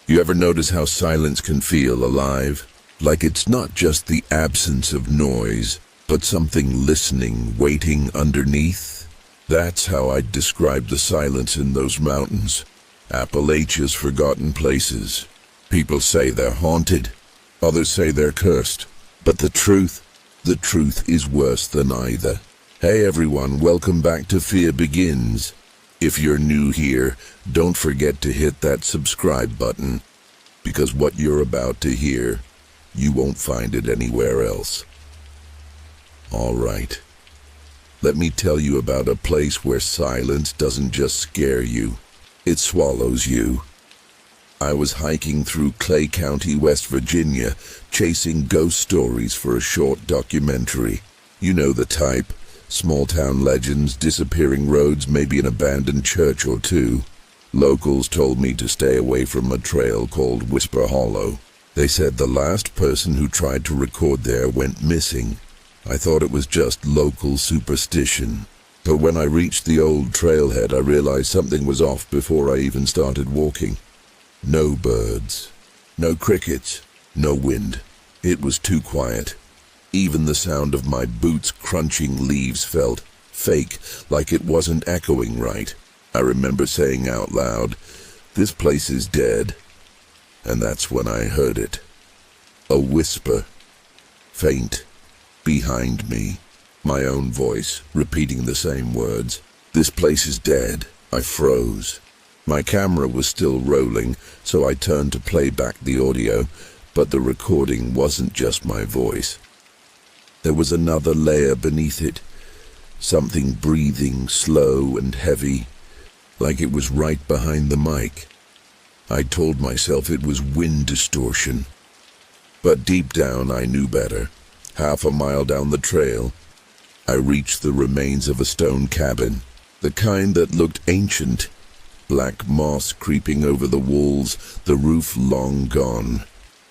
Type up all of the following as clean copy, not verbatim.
You ever notice how silence can feel alive? Like it's not just the absence of noise, but something listening, waiting underneath? That's how I'd describe the silence in those mountains. Appalachia's forgotten places. People say they're haunted. Others say they're cursed. But the truth is worse than either. Hey everyone, welcome back to Fear Begins. If you're new here, don't forget to hit that subscribe button, because what you're about to hear, you won't find it anywhere else. Alright, let me tell you about a place where silence doesn't just scare you, it swallows you. I was hiking through Clay County, West Virginia, chasing ghost stories for a short documentary. You know the type. Small-town legends, disappearing roads, maybe an abandoned church or two. Locals told me to stay away from a trail called Whisper Hollow. They said the last person who tried to record there went missing. I thought it was just local superstition. But when I reached the old trailhead, I realized something was off before I even started walking. No birds, no crickets, no wind. It was too quiet. Even the sound of my boots crunching leaves felt fake, like it wasn't echoing right. I remember saying out loud, "This place is dead." And that's when I heard it. A whisper, faint, behind me. My own voice, repeating the same words. "This place is dead." I froze. My camera was still rolling, so I turned to play back the audio, but the recording wasn't just my voice. There was another layer beneath it, something breathing slow and heavy, like it was right behind the mic. I told myself it was wind distortion, but deep down I knew better. Half a mile down the trail, I reached the remains of a stone cabin, the kind that looked ancient, black moss creeping over the walls, the roof long gone.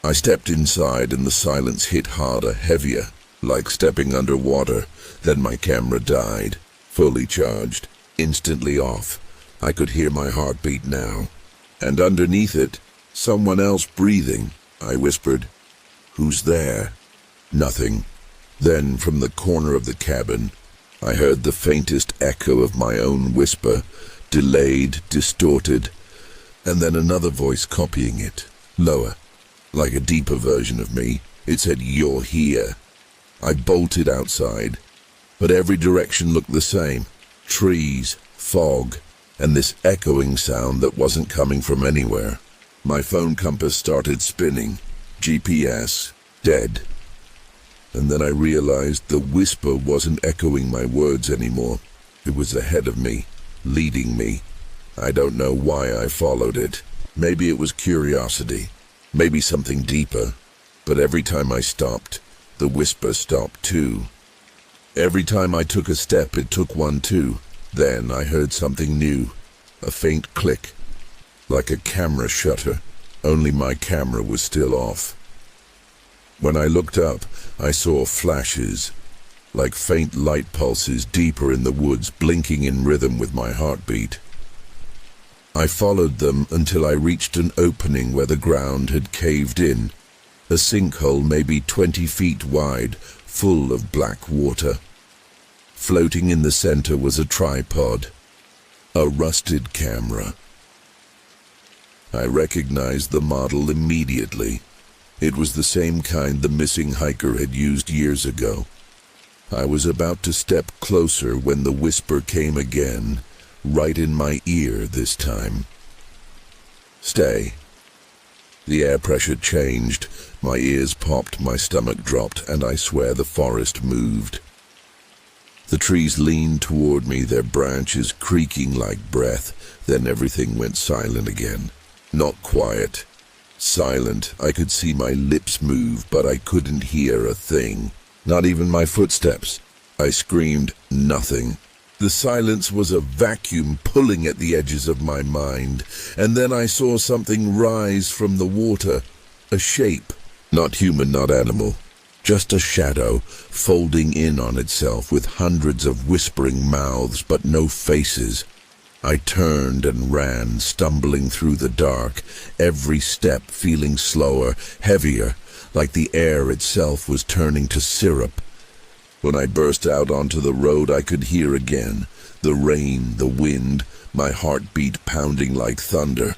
I stepped inside and the silence hit harder, heavier. Like stepping underwater. Then my camera died, fully charged, instantly off. I could hear my heartbeat now. And underneath it, someone else breathing. I whispered, "Who's there?" Nothing. Then, from the corner of the cabin, I heard the faintest echo of my own whisper, delayed, distorted, and then another voice copying it, lower, like a deeper version of me. It said, "You're here." I bolted outside, but every direction looked the same. Trees, fog, and this echoing sound that wasn't coming from anywhere. My phone compass started spinning. GPS, dead. And then I realized the whisper wasn't echoing my words anymore. It was ahead of me, leading me. I don't know why I followed it. Maybe it was curiosity, maybe something deeper. But every time I stopped, the whisper stopped too. Every time I took a step, it took one too. Then I heard something new, a faint click, like a camera shutter, only my camera was still off. When I looked up, I saw flashes, like faint light pulses deeper in the woods, blinking in rhythm with my heartbeat. I followed them until I reached an opening where the ground had caved in. A sinkhole maybe 20 feet wide, full of black water. Floating in the center was a tripod, a rusted camera. I recognized the model immediately. It was the same kind the missing hiker had used years ago. I was about to step closer when the whisper came again, right in my ear this time. "Stay." The air pressure changed, my ears popped, my stomach dropped, and I swear the forest moved. The trees leaned toward me, their branches creaking like breath, then everything went silent again. Not quiet, silent. I could see my lips move, but I couldn't hear a thing, not even my footsteps. I screamed, "Nothing." The silence was a vacuum pulling at the edges of my mind, and then I saw something rise from the water, a shape, not human, not animal, just a shadow folding in on itself with hundreds of whispering mouths but no faces. I turned and ran, stumbling through the dark, every step feeling slower, heavier, like the air itself was turning to syrup. When I burst out onto the road, I could hear again, the rain, the wind, my heartbeat pounding like thunder.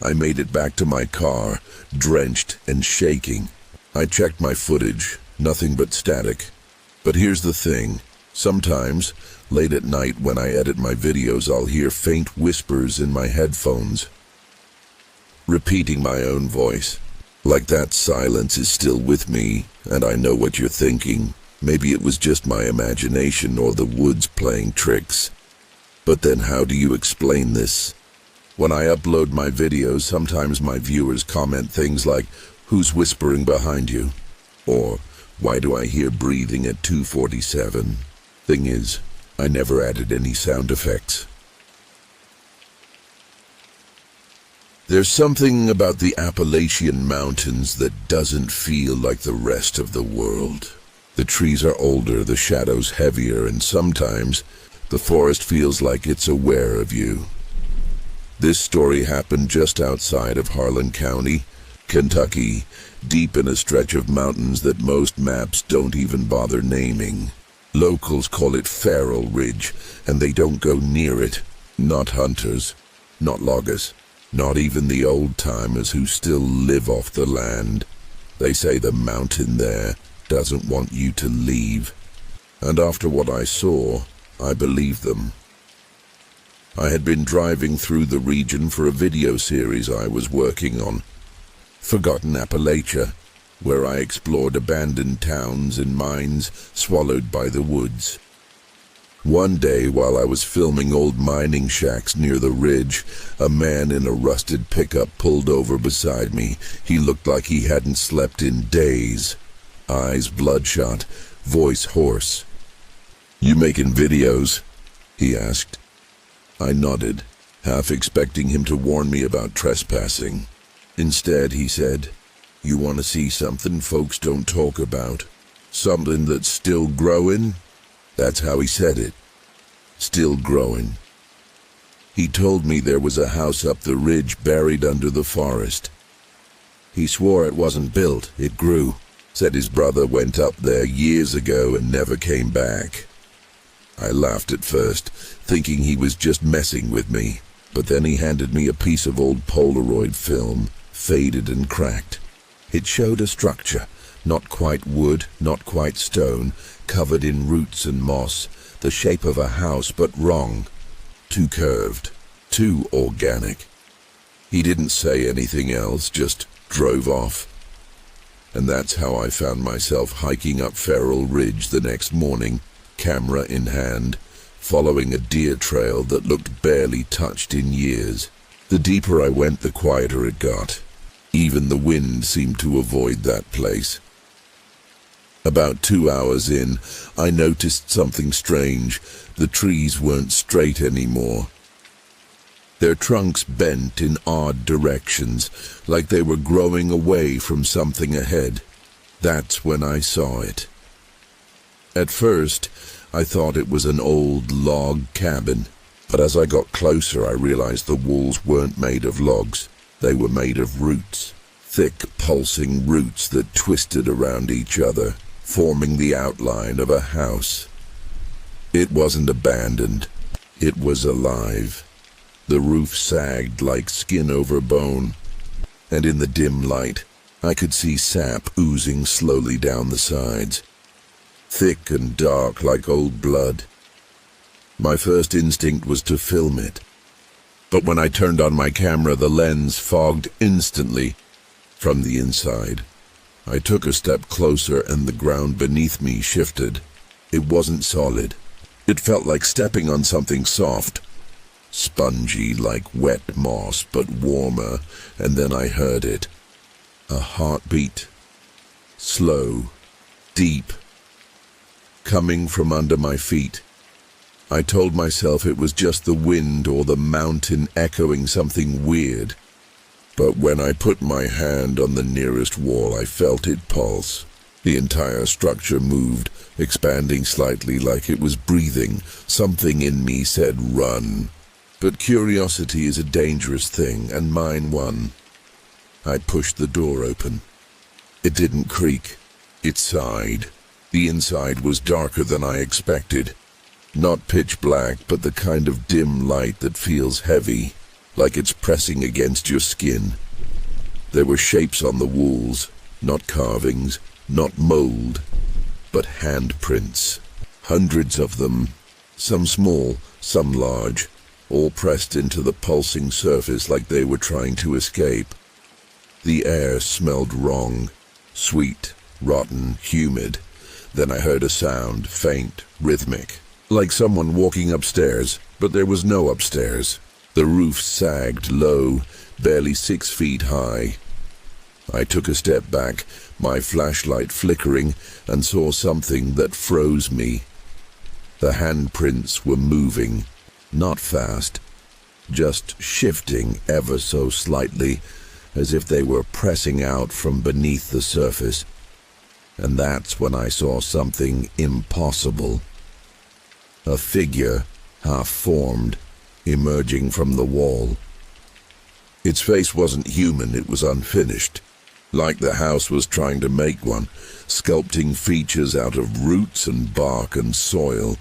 I made it back to my car, drenched and shaking. I checked my footage, nothing but static. But here's the thing, sometimes, late at night when I edit my videos, I'll hear faint whispers in my headphones, repeating my own voice. Like that silence is still with me, and I know what you're thinking. Maybe it was just my imagination or the woods playing tricks. But then how do you explain this? When I upload my videos, sometimes my viewers comment things like, "Who's whispering behind you?" Or, "Why do I hear breathing at 2:47? Thing is, I never added any sound effects. There's something about the Appalachian Mountains that doesn't feel like the rest of the world. The trees are older, the shadows heavier, and sometimes the forest feels like it's aware of you. This story happened just outside of Harlan County, Kentucky, deep in a stretch of mountains that most maps don't even bother naming. Locals call it Feral Ridge, and they don't go near it. Not hunters, not loggers, not even the old-timers who still live off the land. They say the mountain there doesn't want you to leave. And after what I saw, I believe them. I had been driving through the region for a video series I was working on, Forgotten Appalachia, where I explored abandoned towns and mines swallowed by the woods. One day, while I was filming old mining shacks near the ridge, a man in a rusted pickup pulled over beside me. He looked like he hadn't slept in days. Eyes bloodshot, voice hoarse. "You making videos?" he asked. I nodded, half expecting him to warn me about trespassing. Instead, he said, "You want to see something folks don't talk about? Something that's still growing?" That's how he said it. Still growing. He told me there was a house up the ridge buried under the forest. He swore it wasn't built, it grew. Said his brother went up there years ago and never came back. I laughed at first, thinking he was just messing with me, but then he handed me a piece of old Polaroid film, faded and cracked. It showed a structure, not quite wood, not quite stone, covered in roots and moss, the shape of a house but wrong, too curved, too organic. He didn't say anything else, just drove off. And that's how I found myself hiking up Feral Ridge the next morning, camera in hand, following a deer trail that looked barely touched in years. The deeper I went, the quieter it got. Even the wind seemed to avoid that place. About 2 hours in, I noticed something strange. The trees weren't straight anymore. Their trunks bent in odd directions, like they were growing away from something ahead. That's when I saw it. At first, I thought it was an old log cabin, but as I got closer, I realized the walls weren't made of logs. They were made of roots, thick, pulsing roots that twisted around each other, forming the outline of a house. It wasn't abandoned. It was alive. The roof sagged like skin over bone, and in the dim light, I could see sap oozing slowly down the sides, thick and dark like old blood. My first instinct was to film it, but when I turned on my camera, the lens fogged instantly from the inside. I took a step closer and the ground beneath me shifted. It wasn't solid. It felt like stepping on something soft, spongy like wet moss, but warmer, and then I heard it. A heartbeat. Slow, deep, coming from under my feet. I told myself it was just the wind or the mountain echoing something weird. But when I put my hand on the nearest wall, I felt it pulse. The entire structure moved, expanding slightly like it was breathing. Something in me said, "Run." But curiosity is a dangerous thing, and mine won. I pushed the door open. It didn't creak. It sighed. The inside was darker than I expected. Not pitch black, but the kind of dim light that feels heavy, like it's pressing against your skin. There were shapes on the walls, not carvings, not mold, but handprints. Hundreds of them, some small, some large, all pressed into the pulsing surface like they were trying to escape. The air smelled wrong, sweet, rotten, humid. Then I heard a sound, faint, rhythmic, like someone walking upstairs, but there was no upstairs. The roof sagged low, barely 6 feet high. I took a step back, my flashlight flickering, and saw something that froze me. The handprints were moving, not fast, just shifting ever so slightly, as if they were pressing out from beneath the surface. And that's when I saw something impossible. A figure, half-formed, emerging from the wall. Its face wasn't human, it was unfinished, like the house was trying to make one, sculpting features out of roots and bark and soil.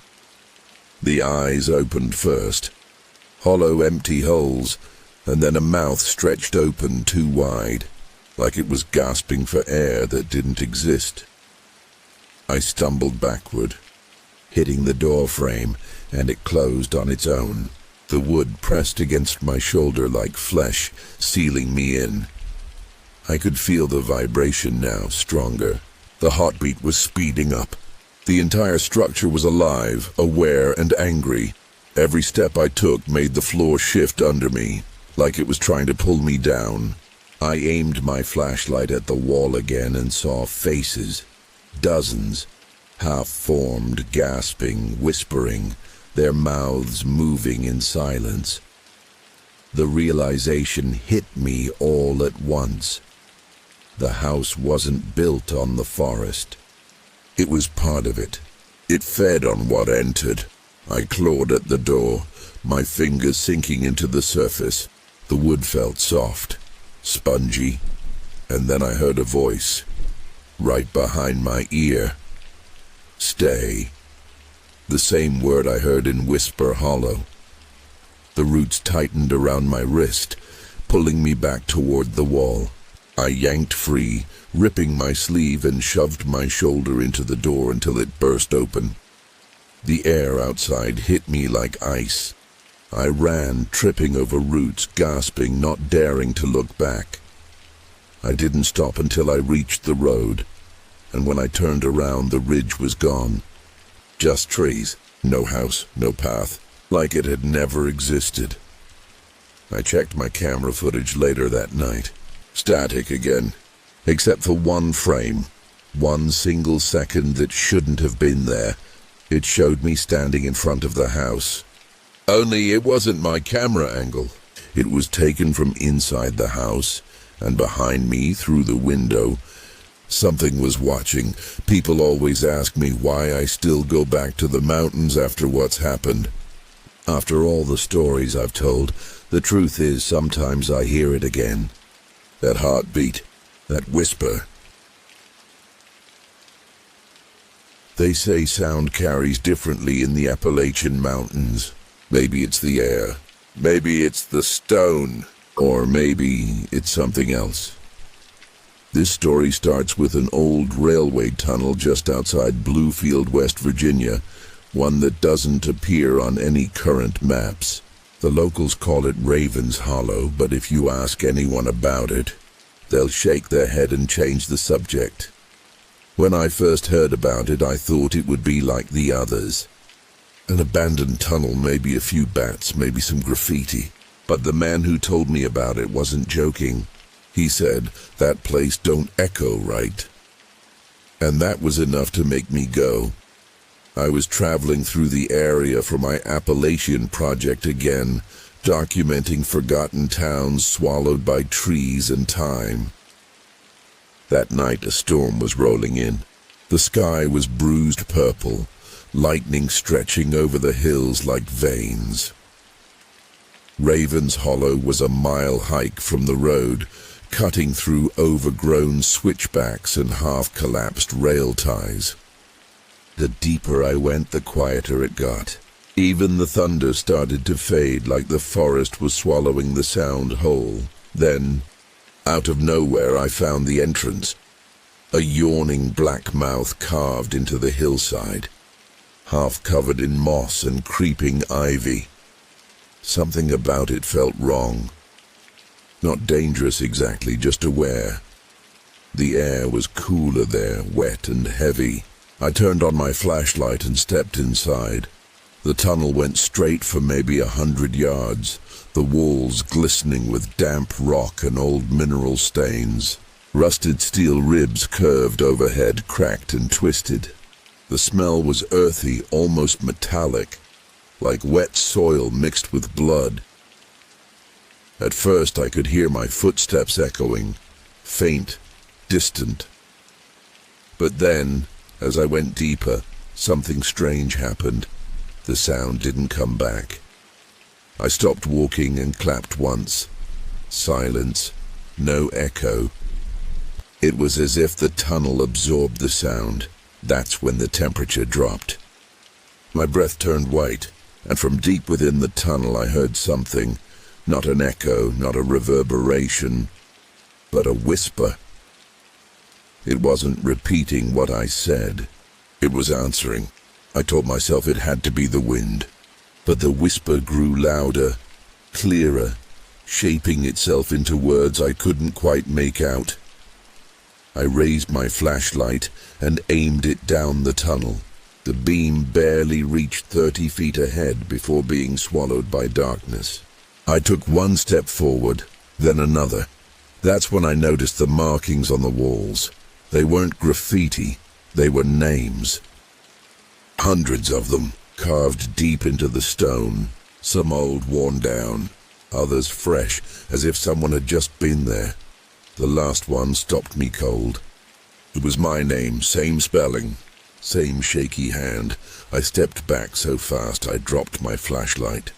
The eyes opened first, hollow empty holes, and then a mouth stretched open too wide, like it was gasping for air that didn't exist. I stumbled backward, hitting the door frame, and it closed on its own. The wood pressed against my shoulder like flesh, sealing me in. I could feel the vibration now, stronger. The heartbeat was speeding up. The entire structure was alive, aware, and angry. Every step I took made the floor shift under me, like it was trying to pull me down. I aimed my flashlight at the wall again and saw faces. Dozens, half-formed, gasping, whispering, their mouths moving in silence. The realization hit me all at once. The house wasn't built on the forest. It was part of it. It fed on what entered. I clawed at the door, my fingers sinking into the surface. The wood felt soft, spongy, and then I heard a voice, right behind my ear. Stay. The same word I heard in whisper hollow. The roots tightened around my wrist, pulling me back toward the wall. I yanked free, ripping my sleeve, and shoved my shoulder into the door until it burst open. The air outside hit me like ice. I ran, tripping over roots, gasping, not daring to look back. I didn't stop until I reached the road, and when I turned around, the ridge was gone. Just trees, no house, no path, like it had never existed. I checked my camera footage later that night. Static again, except for one frame, one single second that shouldn't have been there. It showed me standing in front of the house. Only it wasn't my camera angle. It was taken from inside the house, and behind me, through the window, something was watching. People always ask me why I still go back to the mountains after what's happened. After all the stories I've told, the truth is sometimes I hear it again. That heartbeat, that whisper. They say sound carries differently in the Appalachian Mountains. Maybe it's the air, maybe it's the stone, or maybe it's something else. This story starts with an old railway tunnel just outside Bluefield, West Virginia, one that doesn't appear on any current maps. The locals call it Raven's Hollow, but if you ask anyone about it, they'll shake their head and change the subject. When I first heard about it, I thought it would be like the others. An abandoned tunnel, maybe a few bats, maybe some graffiti. But the man who told me about it wasn't joking. He said, that place don't echo right. And that was enough to make me go. I was traveling through the area for my Appalachian project again, documenting forgotten towns swallowed by trees and time. That night a storm was rolling in. The sky was bruised purple, lightning stretching over the hills like veins. Raven's Hollow was a mile hike from the road, cutting through overgrown switchbacks and half-collapsed rail ties. The deeper I went, the quieter it got. Even the thunder started to fade, like the forest was swallowing the sound whole. Then, out of nowhere, I found the entrance. A yawning black mouth carved into the hillside, half covered in moss and creeping ivy. Something about it felt wrong. Not dangerous exactly, just aware. The air was cooler there, wet and heavy. I turned on my flashlight and stepped inside. The tunnel went straight for maybe 100 yards, the walls glistening with damp rock and old mineral stains. Rusted steel ribs curved overhead, cracked and twisted. The smell was earthy, almost metallic, like wet soil mixed with blood. At first I could hear my footsteps echoing, faint, distant. But then, as I went deeper, something strange happened. The sound didn't come back. I stopped walking and clapped once. Silence, no echo. It was as if the tunnel absorbed the sound. That's when the temperature dropped. My breath turned white, and from deep within the tunnel I heard something. Not an echo, not a reverberation, but a whisper. It wasn't repeating what I said. It was answering. I told myself it had to be the wind. But the whisper grew louder, clearer, shaping itself into words I couldn't quite make out. I raised my flashlight and aimed it down the tunnel. The beam barely reached 30 feet ahead before being swallowed by darkness. I took one step forward, then another. That's when I noticed the markings on the walls. They weren't graffiti, they were names. Hundreds of them, carved deep into the stone. Some old, worn down, others fresh, as if someone had just been there. The last one stopped me cold. It was my name, same spelling, same shaky hand. I stepped back so fast I dropped my flashlight.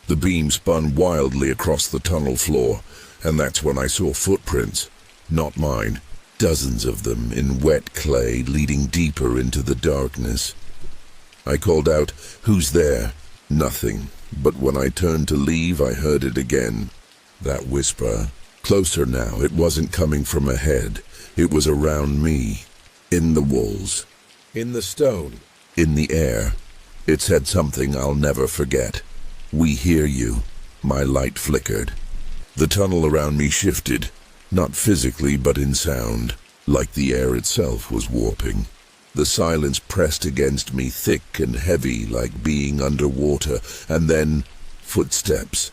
The beam spun wildly across the tunnel floor, and that's when I saw footprints. Not mine. Dozens of them in wet clay leading deeper into the darkness. I called out, "Who's there?" Nothing, but when I turned to leave I heard it again. That whisper. Closer now, it wasn't coming from ahead. It was around me. In the walls. In the stone. In the air. It said something I'll never forget. "We hear you." My light flickered. The tunnel around me shifted. Not physically, but in sound, like the air itself was warping. The silence pressed against me, thick and heavy, like being underwater, and then footsteps.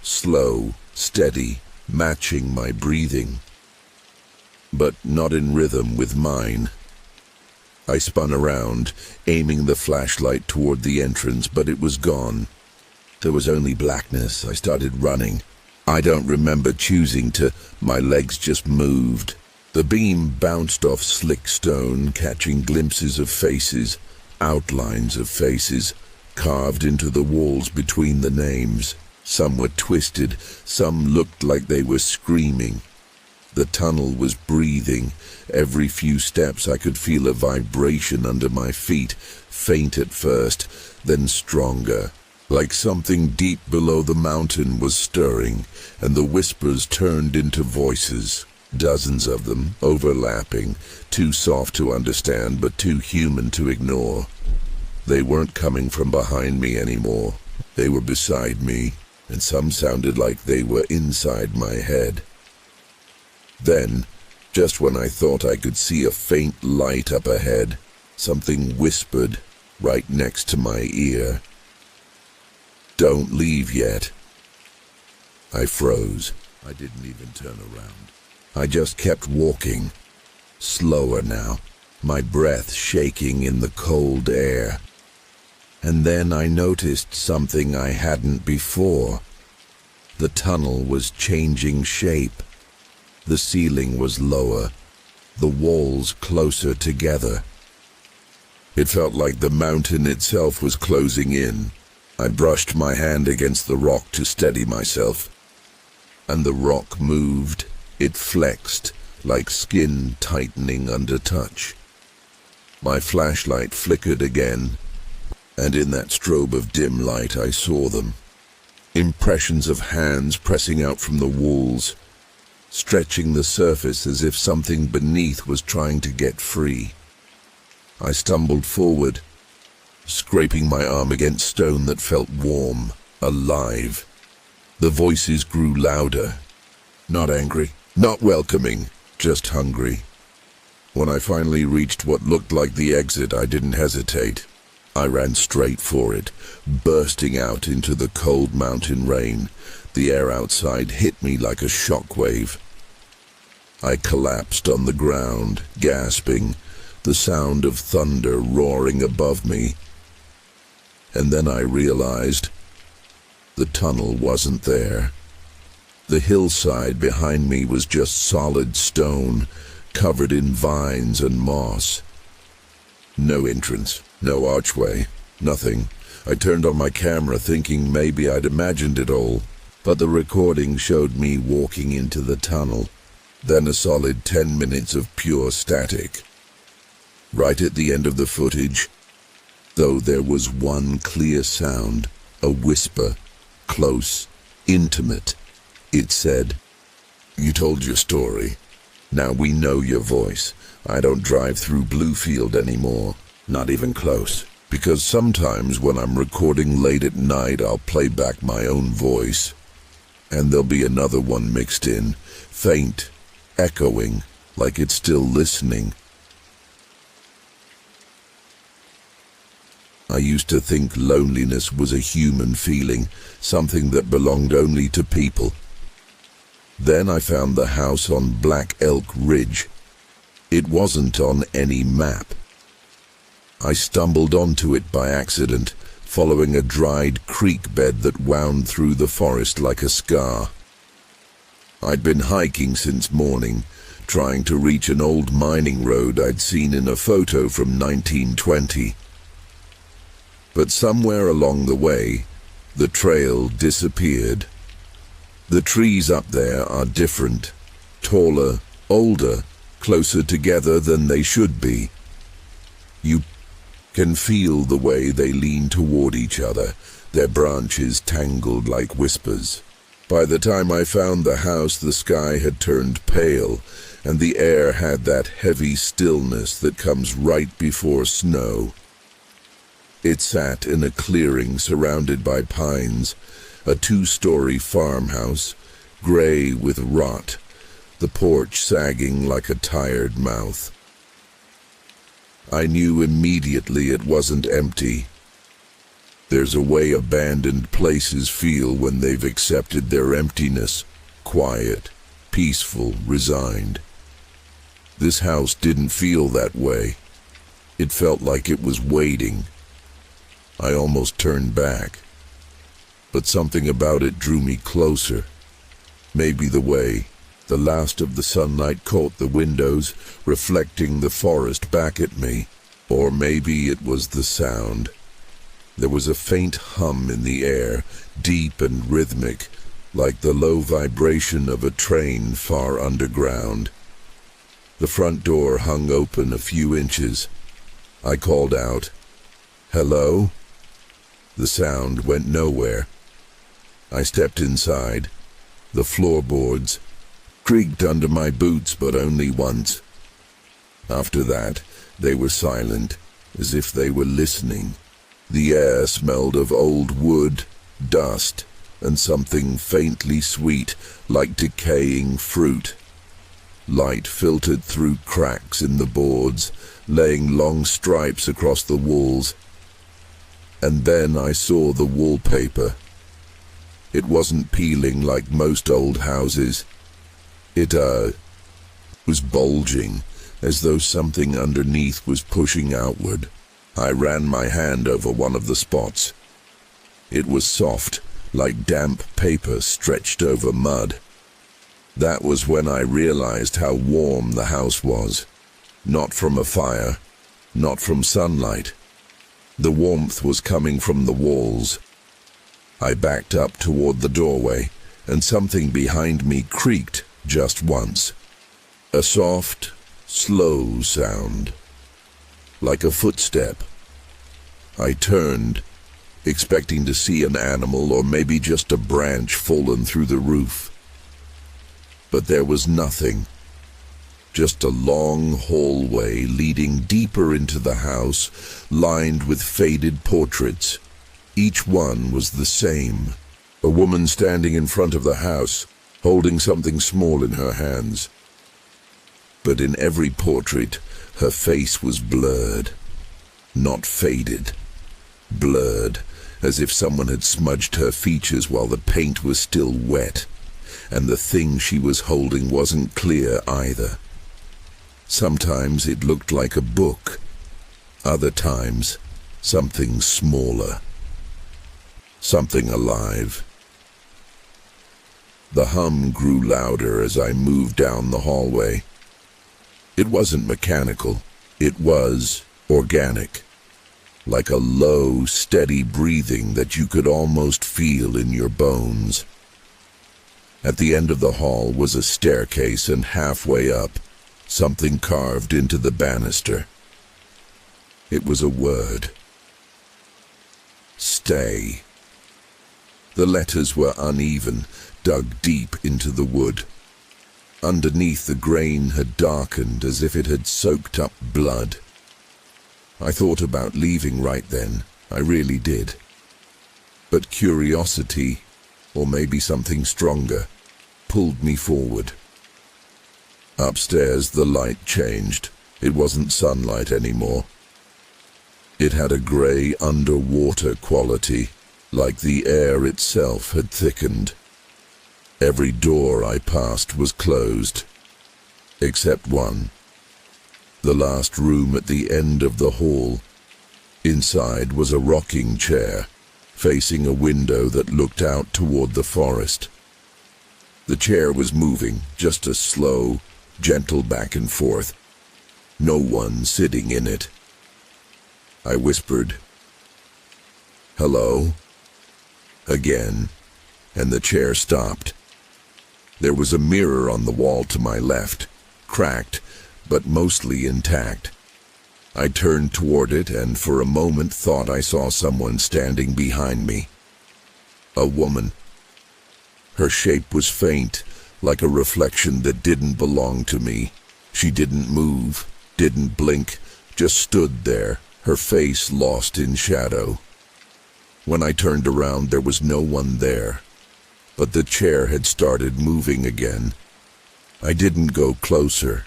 Slow, steady, matching my breathing. But not in rhythm with mine. I spun around, aiming the flashlight toward the entrance, but it was gone. There was only blackness. I started running. I don't remember choosing to. My legs just moved. The beam bounced off slick stone, catching glimpses of faces, outlines of faces, carved into the walls between the names. Some were twisted, some looked like they were screaming. The tunnel was breathing. Every few steps I could feel a vibration under my feet, faint at first, then stronger. Like something deep below the mountain was stirring, and the whispers turned into voices. Dozens of them, overlapping, too soft to understand but too human to ignore. They weren't coming from behind me anymore. They were beside me, and some sounded like they were inside my head. Then, just when I thought I could see a faint light up ahead, something whispered right next to my ear. "Don't leave yet." I froze. I didn't even turn around. I just kept walking, slower now, my breath shaking in the cold air. And then I noticed something I hadn't before. The tunnel was changing shape. The ceiling was lower, the walls closer together. It felt like the mountain itself was closing in. I brushed my hand against the rock to steady myself, and the rock moved. It flexed, like skin tightening under touch. My flashlight flickered again, and in that strobe of dim light I saw them. Impressions of hands pressing out from the walls, stretching the surface as if something beneath was trying to get free. I stumbled forward, scraping my arm against stone that felt warm, alive. The voices grew louder. Not angry, not welcoming, just hungry. When I finally reached what looked like the exit, I didn't hesitate. I ran straight for it, bursting out into the cold mountain rain. The air outside hit me like a shockwave. I collapsed on the ground, gasping, the sound of thunder roaring above me. And then I realized the tunnel wasn't there. The hillside behind me was just solid stone, covered in vines and moss. No entrance, no archway, nothing. I turned on my camera thinking maybe I'd imagined it all, but the recording showed me walking into the tunnel, then a solid 10 minutes of pure static. Right at the end of the footage, though, there was one clear sound, a whisper, close, intimate. It said, "You told your story. Now we know your voice. I don't drive through Bluefield anymore, not even close, because sometimes when I'm recording late at night, I'll play back my own voice, and there'll be another one mixed in, faint, echoing, like it's still listening." I used to think loneliness was a human feeling, something that belonged only to people. Then I found the house on Black Elk Ridge. It wasn't on any map. I stumbled onto it by accident, following a dried creek bed that wound through the forest like a scar. I'd been hiking since morning, trying to reach an old mining road I'd seen in a photo from 1920. But somewhere along the way, the trail disappeared. The trees up there are different, taller, older, closer together than they should be. You can feel the way they lean toward each other, their branches tangled like whispers. By the time I found the house, the sky had turned pale, and the air had that heavy stillness that comes right before snow. It sat in a clearing surrounded by pines, a 2-story farmhouse, gray with rot, the porch sagging like a tired mouth. I knew immediately it wasn't empty. There's a way abandoned places feel when they've accepted their emptiness, quiet, peaceful, resigned. This house didn't feel that way. It felt like it was waiting. I almost turned back, but something about it drew me closer. Maybe the way the last of the sunlight caught the windows, reflecting the forest back at me, or maybe it was the sound. There was a faint hum in the air, deep and rhythmic, like the low vibration of a train far underground. The front door hung open a few inches. I called out, "Hello?" The sound went nowhere. I stepped inside. The floorboards creaked under my boots, but only once. After that, they were silent, as if they were listening. The air smelled of old wood, dust, and something faintly sweet, like decaying fruit. Light filtered through cracks in the boards, laying long stripes across the walls. And then I saw the wallpaper. It wasn't peeling like most old houses. It was bulging, as though something underneath was pushing outward. I ran my hand over one of the spots. It was soft, like damp paper stretched over mud. That was when I realized how warm the house was. Not from a fire, not from sunlight. The warmth was coming from the walls, I backed up toward the doorway, and something behind me creaked just once. A soft, slow sound, like a footstep. I turned, expecting to see an animal or maybe just a branch fallen through the roof. But there was nothing. Just a long hallway leading deeper into the house, lined with faded portraits. Each one was the same. A woman standing in front of the house, holding something small in her hands. But in every portrait, her face was blurred. Not faded. Blurred, as if someone had smudged her features while the paint was still wet. And the thing she was holding wasn't clear either. Sometimes it looked like a book. Other times, something smaller. Something alive. The hum grew louder as I moved down the hallway. It wasn't mechanical. It was organic. Like a low, steady breathing that you could almost feel in your bones. At the end of the hall was a staircase, and halfway up, something carved into the banister. It was a word. Stay. The letters were uneven, dug deep into the wood. Underneath, the grain had darkened as if it had soaked up blood. I thought about leaving right then. I really did. But curiosity, or maybe something stronger, pulled me forward. Upstairs, the light changed. It wasn't sunlight anymore. It had a grey underwater quality, like the air itself had thickened. Every door I passed was closed, except one. The last room at the end of the hall. Inside was a rocking chair, facing a window that looked out toward the forest. The chair was moving, just a slow, gentle back and forth. No one sitting in it. I whispered, "Hello?" Again, and the chair stopped. There was a mirror on the wall to my left, cracked, but mostly intact. I turned toward it and for a moment thought I saw someone standing behind me. A woman. Her shape was faint, like a reflection that didn't belong to me. She didn't move, didn't blink, just stood there, her face lost in shadow. When I turned around, there was no one there, but the chair had started moving again. I didn't go closer.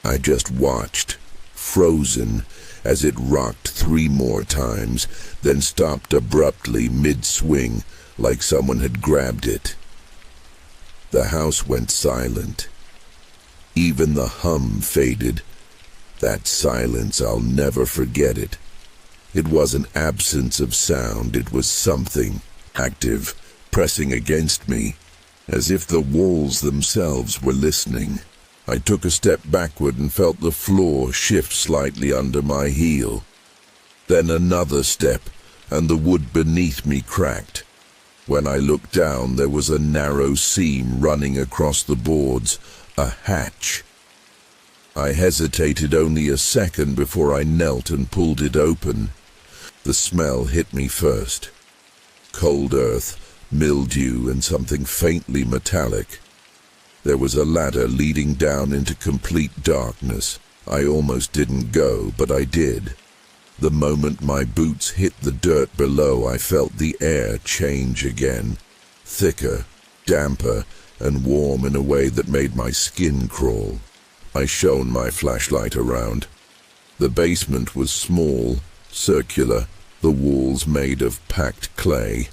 I just watched, frozen, as it rocked 3 more times, then stopped abruptly mid-swing, like someone had grabbed it. The house went silent. Even the hum faded. That silence, I'll never forget it. It wasn't absence of sound, it was something active, pressing against me, as if the walls themselves were listening. I took a step backward and felt the floor shift slightly under my heel. Then another step, and the wood beneath me cracked. When I looked down, there was a narrow seam running across the boards, a hatch. I hesitated only a second before I knelt and pulled it open. The smell hit me first. Cold earth, mildew, and something faintly metallic. There was a ladder leading down into complete darkness. I almost didn't go, but I did. The moment my boots hit the dirt below, I felt the air change again. Thicker, damper, and warm in a way that made my skin crawl. I shone my flashlight around. The basement was small, circular, the walls made of packed clay.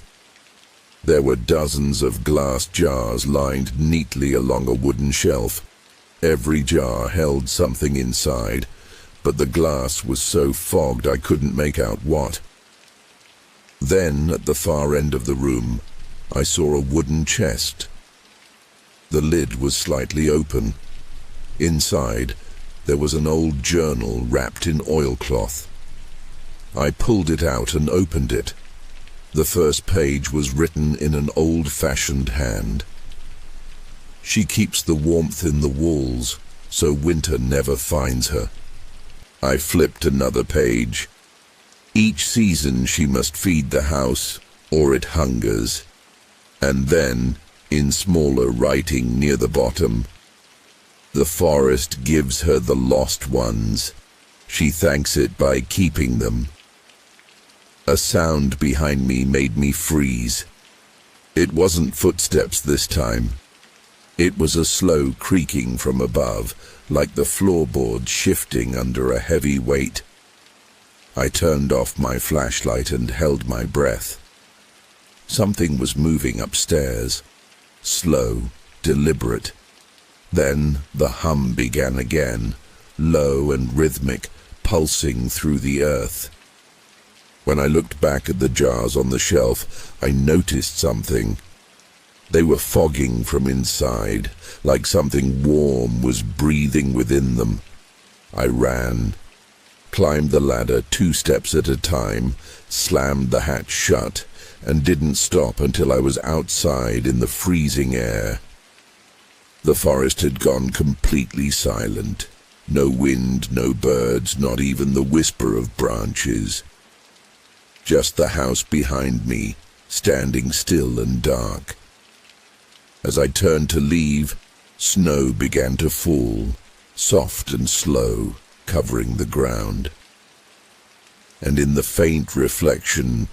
There were dozens of glass jars lined neatly along a wooden shelf. Every jar held something inside, but the glass was so fogged I couldn't make out what. Then, at the far end of the room, I saw a wooden chest. The lid was slightly open. Inside, there was an old journal wrapped in oilcloth. I pulled it out and opened it. The first page was written in an old-fashioned hand. She keeps the warmth in the walls, so winter never finds her. I flipped another page. Each season she must feed the house, or it hungers. And then, in smaller writing near the bottom, the forest gives her the lost ones. She thanks it by keeping them. A sound behind me made me freeze. It wasn't footsteps this time. It was a slow creaking from above, like the floorboard shifting under a heavy weight. I turned off my flashlight and held my breath. Something was moving upstairs, slow, deliberate. Then the hum began again, low and rhythmic, pulsing through the earth. When I looked back at the jars on the shelf, I noticed something. They were fogging from inside, like something warm was breathing within them. I ran, climbed the ladder 2 steps at a time, slammed the hatch shut, and didn't stop until I was outside in the freezing air. The forest had gone completely silent. No wind, no birds, not even the whisper of branches. Just the house behind me, standing still and dark. As I turned to leave, snow began to fall, soft and slow, covering the ground. And in the faint reflection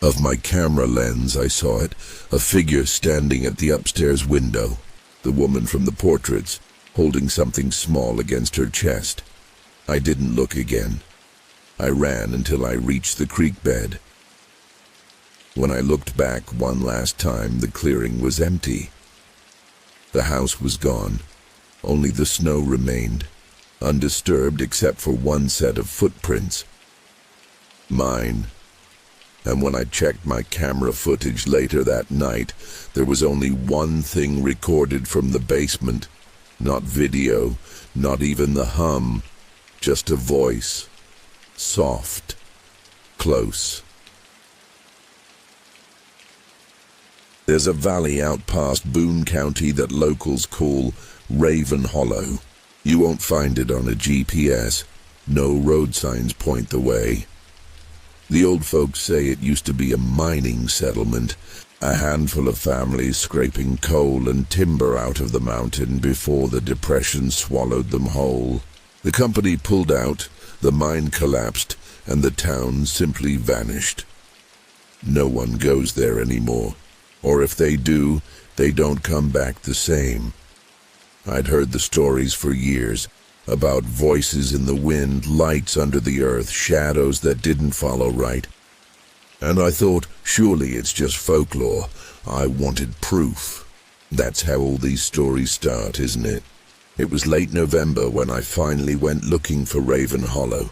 of my camera lens, I saw it, a figure standing at the upstairs window, the woman from the portraits, holding something small against her chest. I didn't look again. I ran until I reached the creek bed. When I looked back one last time, the clearing was empty. The house was gone. Only the snow remained, undisturbed except for one set of footprints. Mine. And when I checked my camera footage later that night, there was only one thing recorded from the basement. Not video, not even the hum, just a voice. Soft, close. There's a valley out past Boone County that locals call Raven Hollow. You won't find it on a GPS. No road signs point the way. The old folks say it used to be a mining settlement, a handful of families scraping coal and timber out of the mountain before the Depression swallowed them whole. The company pulled out, the mine collapsed, and the town simply vanished. No one goes there anymore. Or if they do, they don't come back the same. I'd heard the stories for years, about voices in the wind, lights under the earth, shadows that didn't follow right. And I thought, surely it's just folklore. I wanted proof. That's how all these stories start, isn't it? It was late November when I finally went looking for Raven Hollow.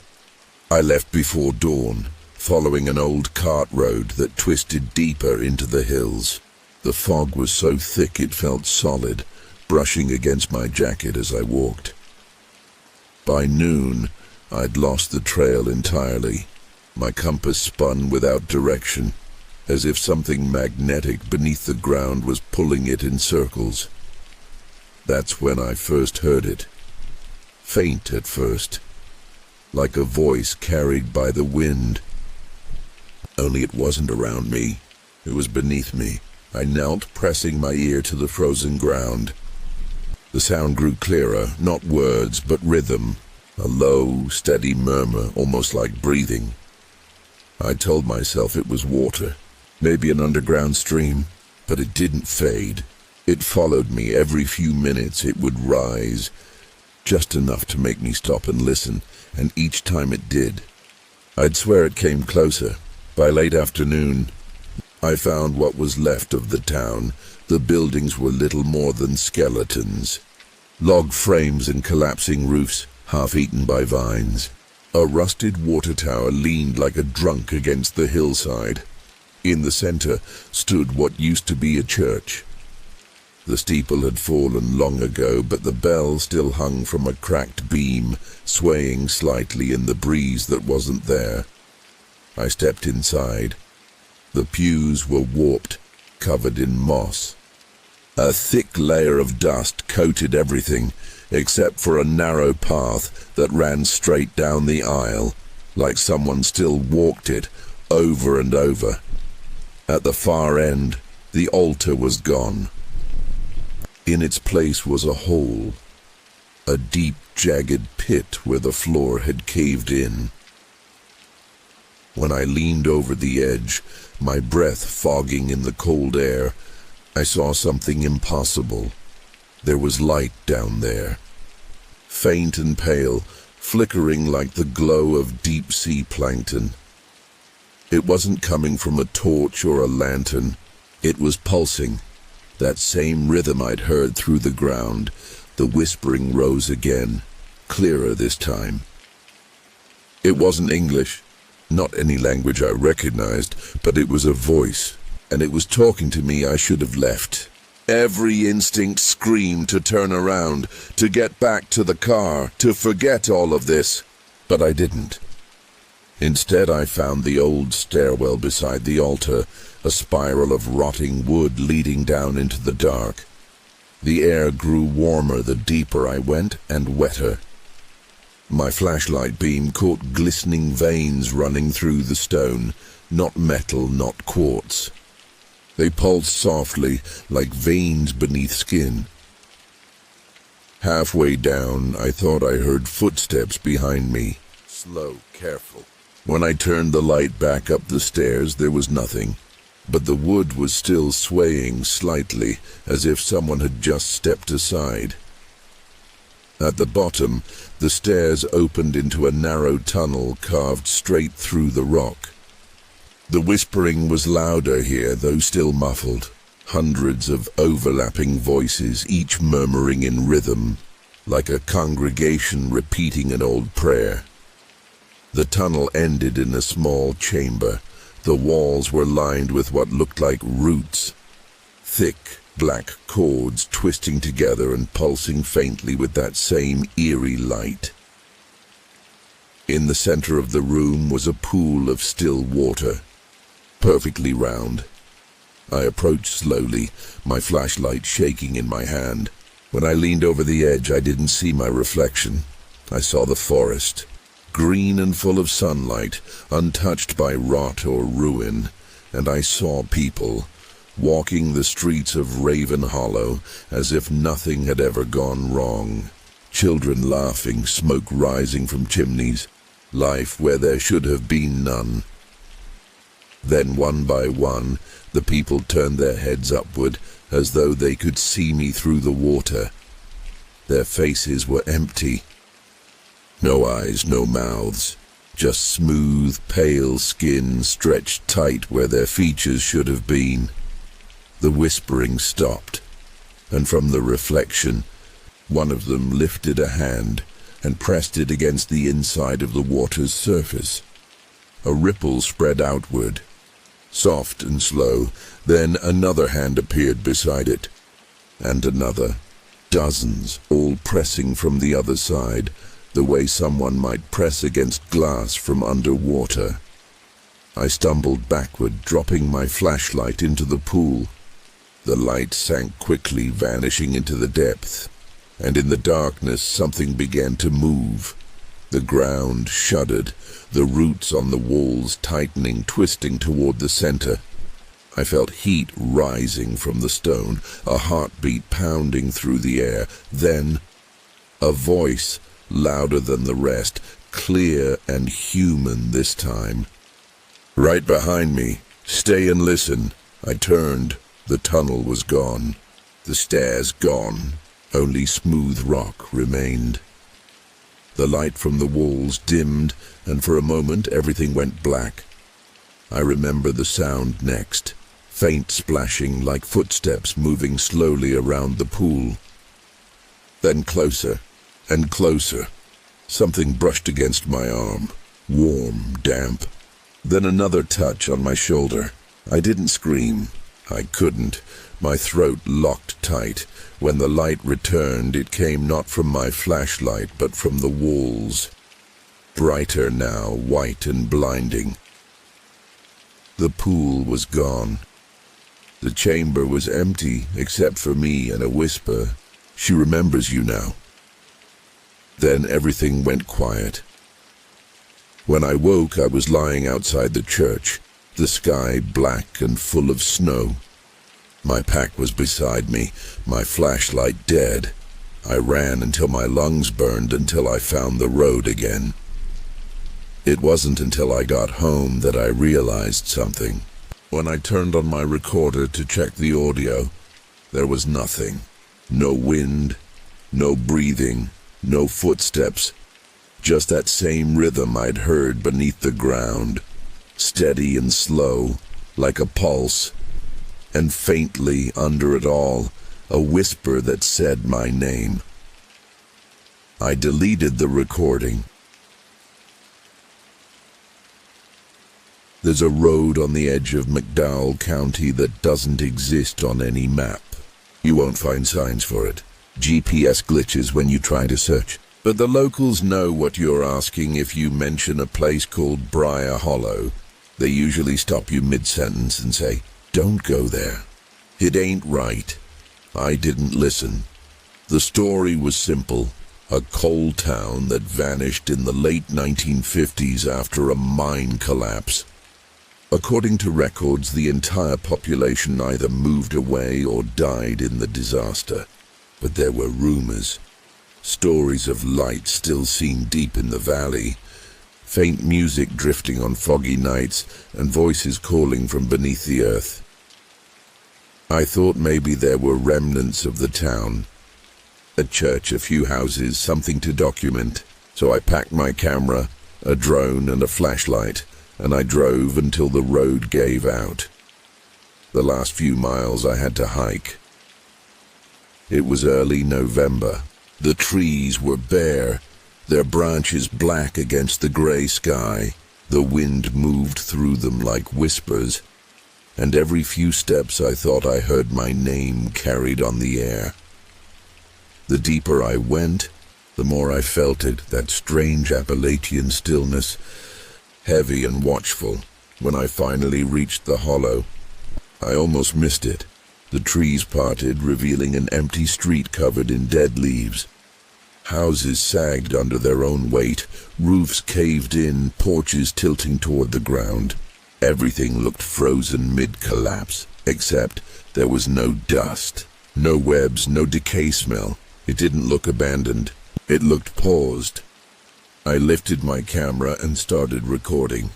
I left before dawn, following an old cart road that twisted deeper into the hills. The fog was so thick it felt solid, brushing against my jacket as I walked. By noon, I'd lost the trail entirely. My compass spun without direction, as if something magnetic beneath the ground was pulling it in circles. That's when I first heard it. Faint at first, like a voice carried by the wind. Only it wasn't around me. It was beneath me. I knelt, pressing my ear to the frozen ground. The sound grew clearer, not words, but rhythm. A low, steady murmur, almost like breathing. I told myself it was water, maybe an underground stream, but it didn't fade. It followed me every few minutes. It would rise, just enough to make me stop and listen, and each time it did, I'd swear it came closer. By late afternoon, I found what was left of the town. The buildings were little more than skeletons. Log frames and collapsing roofs, half eaten by vines. A rusted water tower leaned like a drunk against the hillside. In the center stood what used to be a church. The steeple had fallen long ago, but the bell still hung from a cracked beam, swaying slightly in the breeze that wasn't there. I stepped inside. The pews were warped, covered in moss. A thick layer of dust coated everything, except for a narrow path that ran straight down the aisle, like someone still walked it over and over. At the far end, the altar was gone. In its place was a hole, a deep, jagged pit where the floor had caved in. When I leaned over the edge, my breath fogging in the cold air, I saw something impossible. There was light down there, faint and pale, flickering like the glow of deep-sea plankton. It wasn't coming from a torch or a lantern. It was pulsing, that same rhythm I'd heard through the ground. The whispering rose again, clearer this time. It wasn't English, not any language I recognized, but it was a voice, and it was talking to me. I should have left. Every instinct screamed to turn around, to get back to the car, to forget all of this, but I didn't. Instead, I found the old stairwell beside the altar, a spiral of rotting wood leading down into the dark. The air grew warmer the deeper I went, and wetter. My flashlight beam caught glistening veins running through the stone, not metal, not quartz. They pulsed softly, like veins beneath skin. Halfway down, I thought I heard footsteps behind me. Slow, careful. When I turned the light back up the stairs, there was nothing, but the wood was still swaying slightly, as if someone had just stepped aside. At the bottom, the stairs opened into a narrow tunnel carved straight through the rock. The whispering was louder here, though still muffled. Hundreds of overlapping voices, each murmuring in rhythm, like a congregation repeating an old prayer. The tunnel ended in a small chamber. The walls were lined with what looked like roots, thick black cords twisting together and pulsing faintly with that same eerie light. In the center of the room was a pool of still water, perfectly round. I approached slowly, my flashlight shaking in my hand. When I leaned over the edge, I didn't see my reflection. I saw the forest, green and full of sunlight, untouched by rot or ruin, and I saw people walking the streets of Raven Hollow as if nothing had ever gone wrong. Children laughing, smoke rising from chimneys, life where there should have been none. Then one by one, the people turned their heads upward as though they could see me through the water. Their faces were empty. No eyes, no mouths, just smooth, pale skin stretched tight where their features should have been. The whispering stopped, and from the reflection, one of them lifted a hand and pressed it against the inside of the water's surface. A ripple spread outward, soft and slow. Then another hand appeared beside it, and another. Dozens, all pressing from the other side, the way someone might press against glass from underwater. I stumbled backward, dropping my flashlight into the pool. The light sank quickly, vanishing into the depth, and in the darkness something began to move. The ground shuddered, the roots on the walls tightening, twisting toward the center. I felt heat rising from the stone, a heartbeat pounding through the air. Then, a voice, louder than the rest, clear and human this time. Right behind me. Stay and listen. I turned. The tunnel was gone. The stairs gone. Only smooth rock remained. The light from the walls dimmed, and for a moment everything went black. I remember the sound next. Faint splashing like footsteps moving slowly around the pool. Then closer and closer. Something brushed against my arm, warm, damp. Then another touch on my shoulder. I didn't scream. I couldn't. My throat locked tight. When the light returned, it came not from my flashlight, but from the walls. Brighter now, white and blinding. The pool was gone. The chamber was empty, except for me and a whisper. "She remembers you now." Then everything went quiet. When I woke, I was lying outside the church, the sky black and full of snow. My pack was beside me, my flashlight dead. I ran until my lungs burned until I found the road again. It wasn't until I got home that I realized something. When I turned on my recorder to check the audio, there was nothing. No wind, no breathing, no footsteps. Just that same rhythm I'd heard beneath the ground, steady and slow, like a pulse. And faintly under it all, a whisper that said my name. I deleted the recording. There's a road on the edge of McDowell County that doesn't exist on any map. You won't find signs for it. GPS glitches when you try to search. But the locals know what you're asking if you mention a place called Briar Hollow. They usually stop you mid-sentence and say, "Don't go there. It ain't right." I didn't listen. The story was simple. A coal town that vanished in the late 1950s after a mine collapse. According to records, the entire population either moved away or died in the disaster. But there were rumors. Stories of light still seen deep in the valley. Faint music drifting on foggy nights, and voices calling from beneath the earth. I thought maybe there were remnants of the town. A church, a few houses, something to document. So I packed my camera, a drone and a flashlight, and I drove until the road gave out. The last few miles I had to hike. It was early November. The trees were bare, their branches black against the gray sky. The wind moved through them like whispers, and every few steps I thought I heard my name carried on the air. The deeper I went, the more I felt it, that strange Appalachian stillness, heavy and watchful. When I finally reached the hollow, I almost missed it. The trees parted, revealing an empty street covered in dead leaves. Houses sagged under their own weight, roofs caved in, porches tilting toward the ground. Everything looked frozen mid-collapse, except there was no dust, no webs, no decay smell. It didn't look abandoned. It looked paused. I lifted my camera and started recording.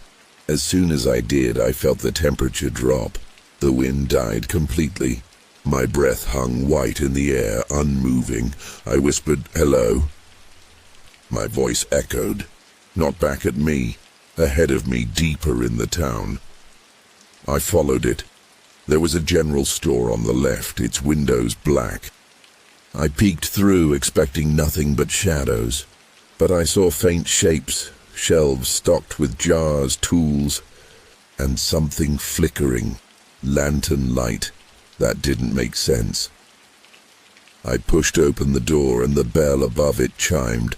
As soon as I did, I felt the temperature drop. The wind died completely. My breath hung white in the air, unmoving. I whispered, "Hello." My voice echoed, not back at me, ahead of me, deeper in the town. I followed it. There was a general store on the left, its windows black. I peeked through, expecting nothing but shadows. But I saw faint shapes, shelves stocked with jars, tools, and something flickering. Lantern light. That didn't make sense. I pushed open the door and the bell above it chimed.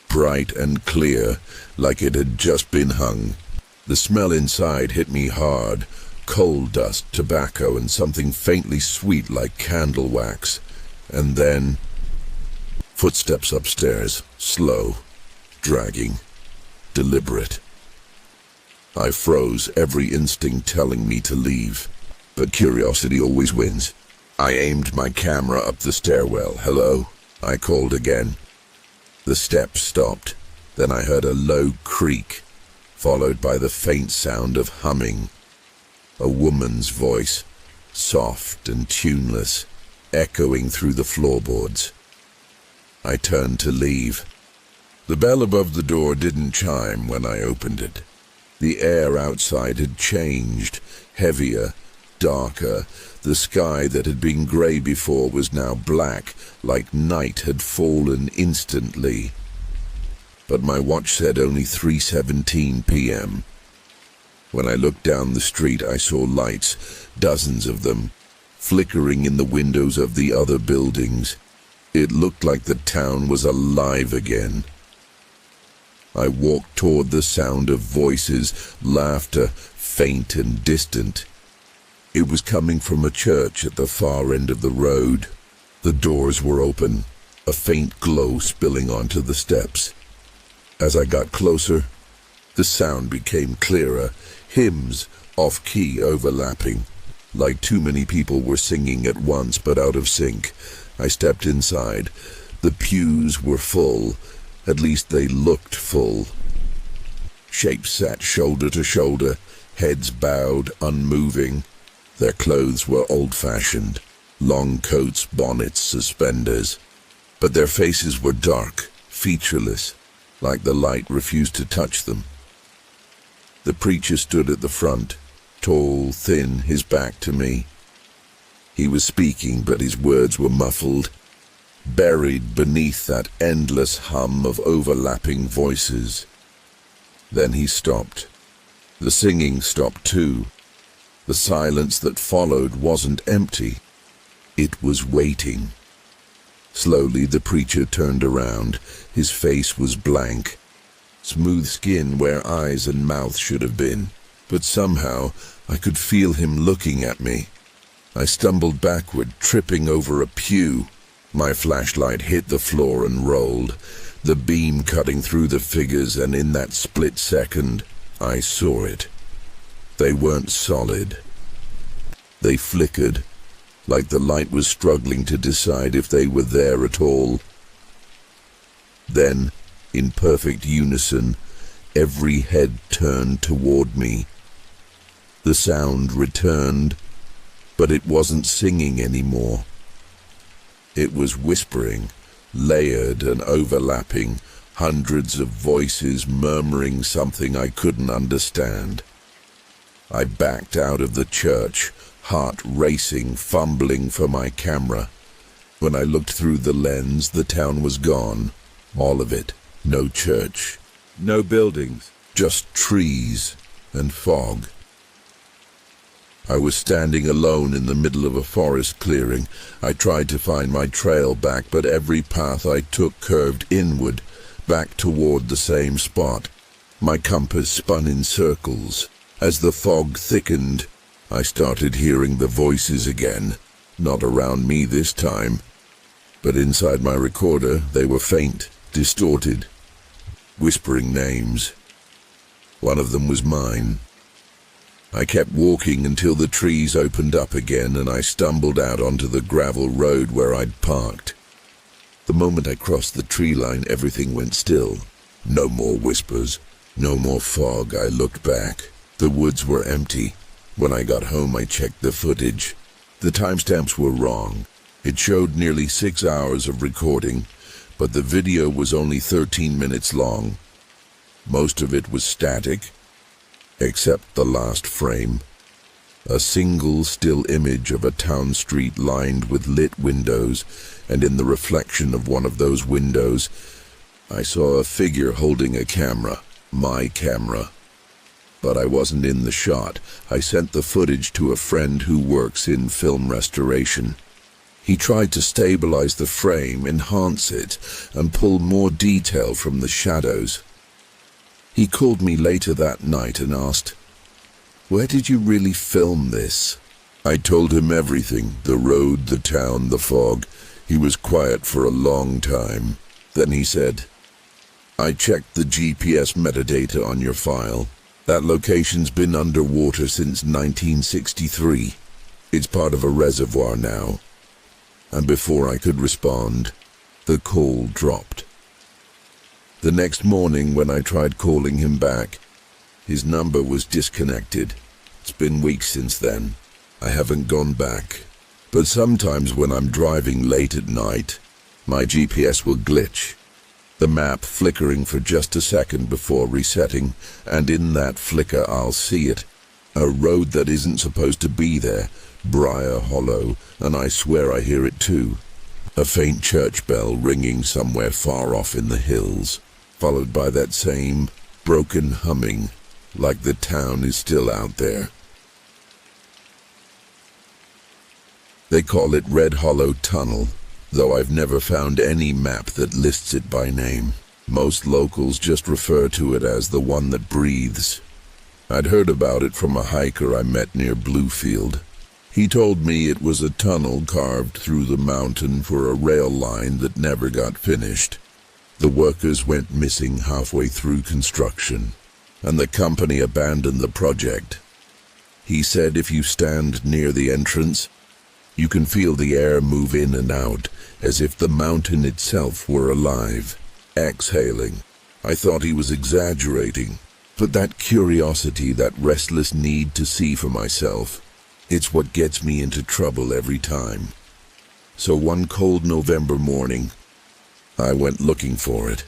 Bright and clear, like it had just been hung. The smell inside hit me hard. Coal dust, tobacco, and something faintly sweet like candle wax. And then footsteps upstairs, slow, dragging, deliberate. I froze, every instinct telling me to leave. But curiosity always wins. I aimed my camera up the stairwell. "Hello?" I called again. The steps stopped. Then I heard a low creak, followed by the faint sound of humming. A woman's voice, soft and tuneless, echoing through the floorboards. I turned to leave. The bell above the door didn't chime when I opened it. The air outside had changed, heavier, darker. The sky that had been grey before was now black, like night had fallen instantly. But my watch said only 3:17 p.m. When I looked down the street, I saw lights, dozens of them, flickering in the windows of the other buildings. It looked like the town was alive again. I walked toward the sound of voices, laughter, faint and distant. It was coming from a church at the far end of the road. The doors were open, a faint glow spilling onto the steps. As I got closer, the sound became clearer, hymns off-key overlapping, like too many people were singing at once but out of sync. I stepped inside. The pews were full, at least they looked full. Shapes sat shoulder to shoulder, heads bowed, unmoving. Their clothes were old-fashioned, long coats, bonnets, suspenders. But their faces were dark, featureless, like the light refused to touch them. The preacher stood at the front, tall, thin, his back to me. He was speaking, but his words were muffled, buried beneath that endless hum of overlapping voices. Then he stopped. The singing stopped too. The silence that followed wasn't empty. It was waiting. Slowly the preacher turned around. His face was blank. Smooth skin where eyes and mouth should have been. But somehow I could feel him looking at me. I stumbled backward, tripping over a pew. My flashlight hit the floor and rolled, the beam cutting through the figures, and in that split second, I saw it. They weren't solid. They flickered, like the light was struggling to decide if they were there at all. Then, in perfect unison, every head turned toward me. The sound returned, but it wasn't singing anymore. It was whispering, layered and overlapping, hundreds of voices murmuring something I couldn't understand. I backed out of the church, heart racing, fumbling for my camera. When I looked through the lens, the town was gone. All of it. No church. No buildings. Just trees and fog. I was standing alone in the middle of a forest clearing. I tried to find my trail back, but every path I took curved inward, back toward the same spot. My compass spun in circles. As the fog thickened, I started hearing the voices again. Not around me this time, but inside my recorder they were faint, distorted, whispering names. One of them was mine. I kept walking until the trees opened up again and I stumbled out onto the gravel road where I'd parked. The moment I crossed the tree line, everything went still. No more whispers, no more fog. I looked back. The woods were empty. When I got home, I checked the footage. The timestamps were wrong. It showed nearly 6 hours of recording, but the video was only 13 minutes long. Most of it was static, except the last frame. A single still image of a town street lined with lit windows, and in the reflection of one of those windows, I saw a figure holding a camera, my camera. But I wasn't in the shot. I sent the footage to a friend who works in film restoration. He tried to stabilize the frame, enhance it, and pull more detail from the shadows. He called me later that night and asked, "Where did you really film this?" I told him everything, the road, the town, the fog. He was quiet for a long time. Then he said, "I checked the GPS metadata on your file. That location's been underwater since 1963. It's part of a reservoir now." And before I could respond, the call dropped. The next morning when I tried calling him back, his number was disconnected. It's been weeks since then. I haven't gone back. But sometimes when I'm driving late at night, my GPS will glitch. The map flickering for just a second before resetting, and in that flicker I'll see it. A road that isn't supposed to be there, Briar Hollow, and I swear I hear it too. A faint church bell ringing somewhere far off in the hills, followed by that same broken humming, like the town is still out there. They call it Red Hollow Tunnel, though I've never found any map that lists it by name. Most locals just refer to it as the one that breathes. I'd heard about it from a hiker I met near Bluefield. He told me it was a tunnel carved through the mountain for a rail line that never got finished. The workers went missing halfway through construction, and the company abandoned the project. He said if you stand near the entrance, you can feel the air move in and out, as if the mountain itself were alive, exhaling. I thought he was exaggerating, but that curiosity, that restless need to see for myself, it's what gets me into trouble every time. So one cold November morning, I went looking for it.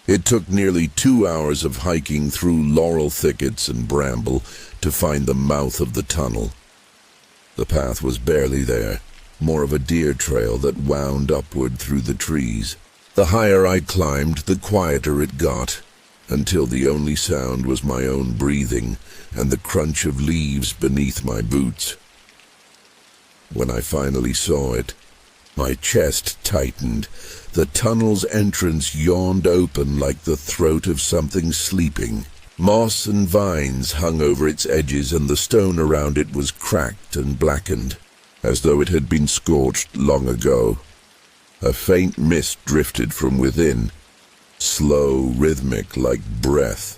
It took nearly 2 hours of hiking through laurel thickets and bramble to find the mouth of the tunnel. The path was barely there, more of a deer trail that wound upward through the trees. The higher I climbed, the quieter it got, until the only sound was my own breathing and the crunch of leaves beneath my boots. When I finally saw it, my chest tightened. The tunnel's entrance yawned open like the throat of something sleeping. Moss and vines hung over its edges, and the stone around it was cracked and blackened, as though it had been scorched long ago. A faint mist drifted from within, slow, rhythmic, like breath.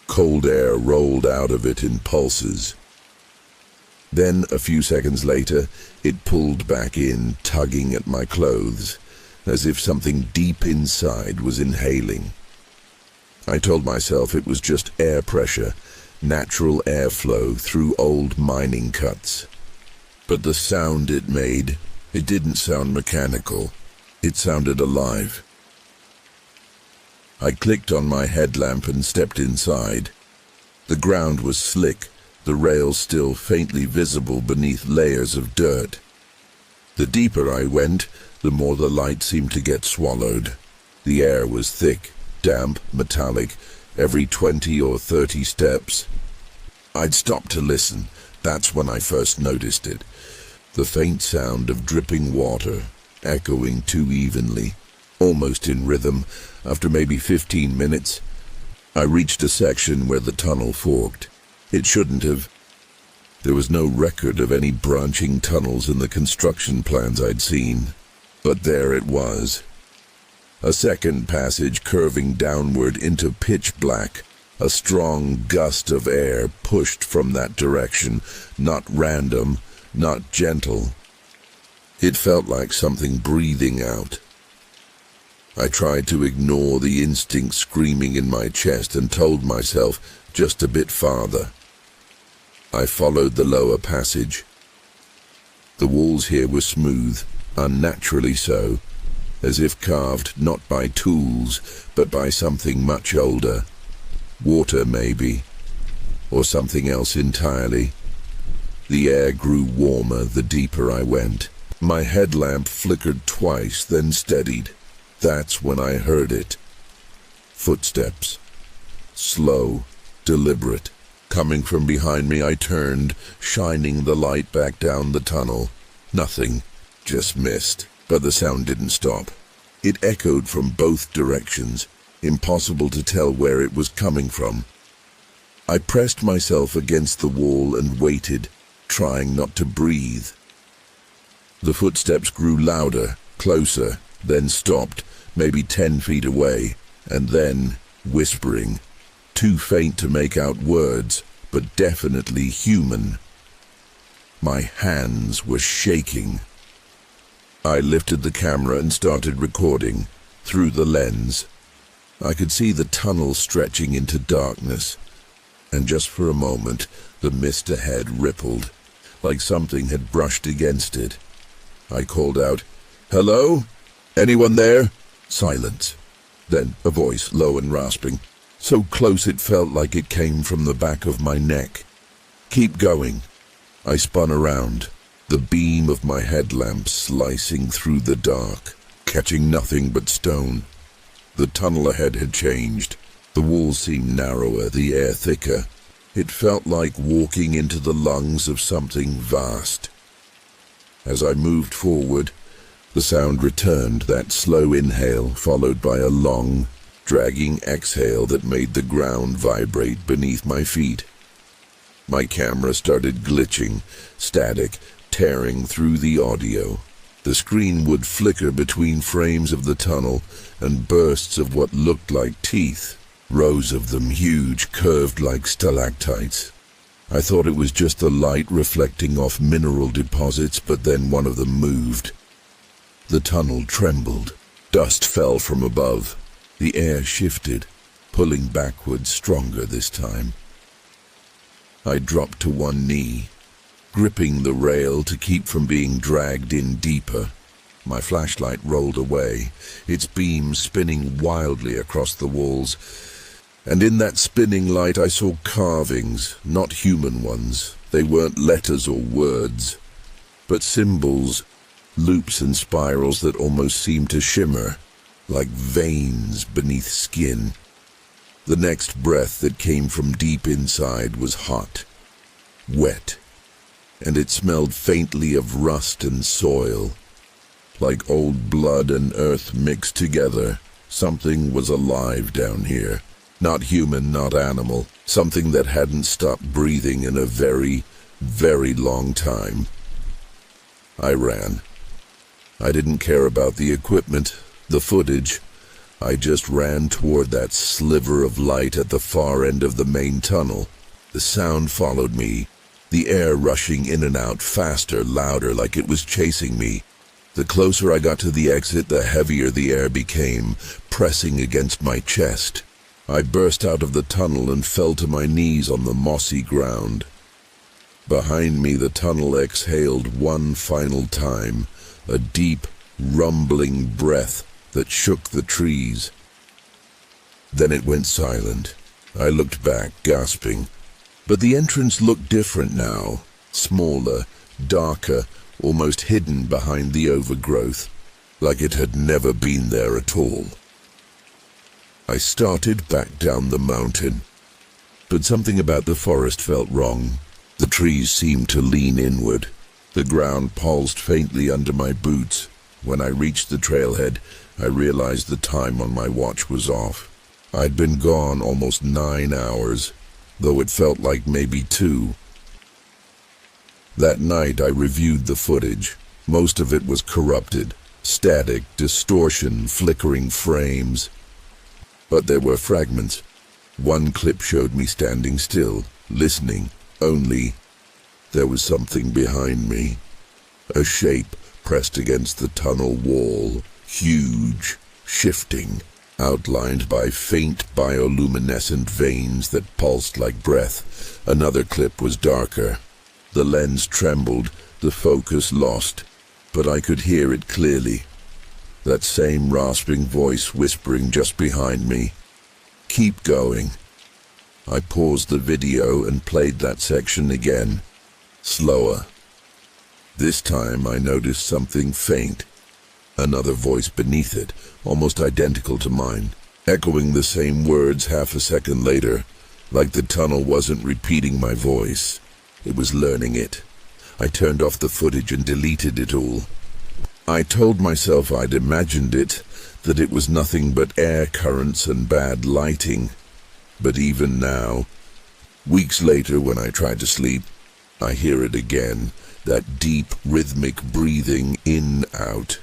Cold air rolled out of it in pulses. Then, a few seconds later, it pulled back in, tugging at my clothes, as if something deep inside was inhaling. I told myself it was just air pressure, natural airflow through old mining cuts. But the sound it made, it didn't sound mechanical. It sounded alive. I clicked on my headlamp and stepped inside. The ground was slick, the rails still faintly visible beneath layers of dirt. The deeper I went, the more the light seemed to get swallowed. The air was thick, damp, metallic, every 20 or 30 steps. I'd stopped to listen. That's when I first noticed it. The faint sound of dripping water, echoing too evenly, almost in rhythm. After maybe 15 minutes, I reached a section where the tunnel forked. It shouldn't have. There was no record of any branching tunnels in the construction plans I'd seen. But there it was. A second passage curving downward into pitch black. A strong gust of air pushed from that direction, not random, not gentle. It felt like something breathing out. I tried to ignore the instinct screaming in my chest and told myself just a bit farther. I followed the lower passage. The walls here were smooth, unnaturally so, as if carved not by tools, but by something much older. Water, maybe, or something else entirely. The air grew warmer the deeper I went. My headlamp flickered twice, then steadied. That's when I heard it. Footsteps. Slow, deliberate. Coming from behind me, I turned, shining the light back down the tunnel. Nothing, just mist. But the sound didn't stop. It echoed from both directions, impossible to tell where it was coming from. I pressed myself against the wall and waited, trying not to breathe. The footsteps grew louder, closer, then stopped, maybe 10 feet away, and then whispering, too faint to make out words, but definitely human. My hands were shaking. I lifted the camera and started recording, through the lens. I could see the tunnel stretching into darkness, and just for a moment, the mist ahead rippled, like something had brushed against it. I called out, "Hello? Anyone there?" Silence. Then a voice, low and rasping, so close it felt like it came from the back of my neck. "Keep going." I spun around, the beam of my headlamp slicing through the dark, catching nothing but stone. The tunnel ahead had changed. The walls seemed narrower, the air thicker. It felt like walking into the lungs of something vast. As I moved forward, the sound returned, that slow inhale followed by a long, dragging exhale that made the ground vibrate beneath my feet. My camera started glitching, static, tearing through the audio. The screen would flicker between frames of the tunnel and bursts of what looked like teeth, rows of them huge, curved like stalactites. I thought it was just the light reflecting off mineral deposits, but then one of them moved. The tunnel trembled. Dust fell from above. The air shifted, pulling backwards stronger this time. I dropped to one knee, gripping the rail to keep from being dragged in deeper. My flashlight rolled away, its beams spinning wildly across the walls, and in that spinning light I saw carvings, not human ones. They weren't letters or words, but symbols, loops and spirals that almost seemed to shimmer, like veins beneath skin. The next breath that came from deep inside was hot, wet, and it smelled faintly of rust and soil. Like old blood and earth mixed together, something was alive down here. Not human, not animal. Something that hadn't stopped breathing in a very, very long time. I ran. I didn't care about the equipment, the footage. I just ran toward that sliver of light at the far end of the main tunnel. The sound followed me, the air rushing in and out faster, louder, like it was chasing me. The closer I got to the exit, the heavier the air became, pressing against my chest. I burst out of the tunnel and fell to my knees on the mossy ground. Behind me, the tunnel exhaled one final time, a deep, rumbling breath that shook the trees. Then it went silent. I looked back, gasping. But the entrance looked different now, smaller, darker, almost hidden behind the overgrowth, like it had never been there at all. I started back down the mountain, but something about the forest felt wrong. The trees seemed to lean inward. The ground pulsed faintly under my boots. When I reached the trailhead, I realized the time on my watch was off. I'd been gone almost 9 hours, though it felt like maybe 2. That night I reviewed the footage. Most of it was corrupted, static, distortion, flickering frames. But there were fragments. One clip showed me standing still, listening, only. There was something behind me. A shape pressed against the tunnel wall, huge, shifting, outlined by faint bioluminescent veins that pulsed like breath. Another clip was darker. The lens trembled, the focus lost, but I could hear it clearly. That same rasping voice whispering just behind me. Keep going. I paused the video and played that section again, slower. This time I noticed something faint. Another voice beneath it, almost identical to mine, echoing the same words half a second later, like the tunnel wasn't repeating my voice. It was learning it. I turned off the footage and deleted it all. I told myself I'd imagined it, that it was nothing but air currents and bad lighting. But even now, weeks later when I try to sleep, I hear it again, that deep, rhythmic breathing in, out,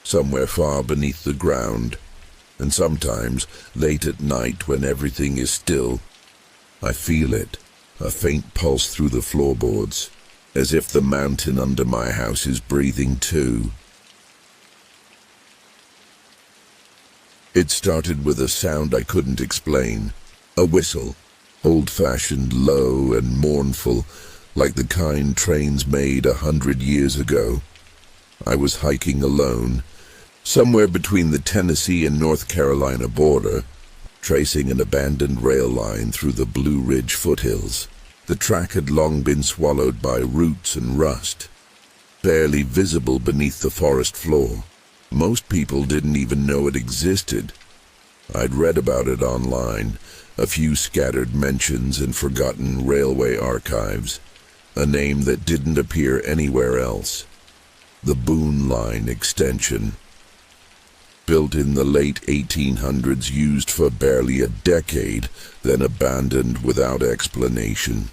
somewhere far beneath the ground. And sometimes, late at night when everything is still, I feel it, a faint pulse through the floorboards, as if the mountain under my house is breathing too. It started with a sound I couldn't explain, a whistle, old-fashioned, low and mournful, like the kind trains made 100 years ago. I was hiking alone, somewhere between the Tennessee and North Carolina border, tracing an abandoned rail line through the Blue Ridge foothills. The track had long been swallowed by roots and rust, barely visible beneath the forest floor. Most people didn't even know it existed. I'd read about it online, a few scattered mentions in forgotten railway archives, a name that didn't appear anywhere else. The Boone Line extension. built in the late 1800s, used for barely a decade, then abandoned without explanation.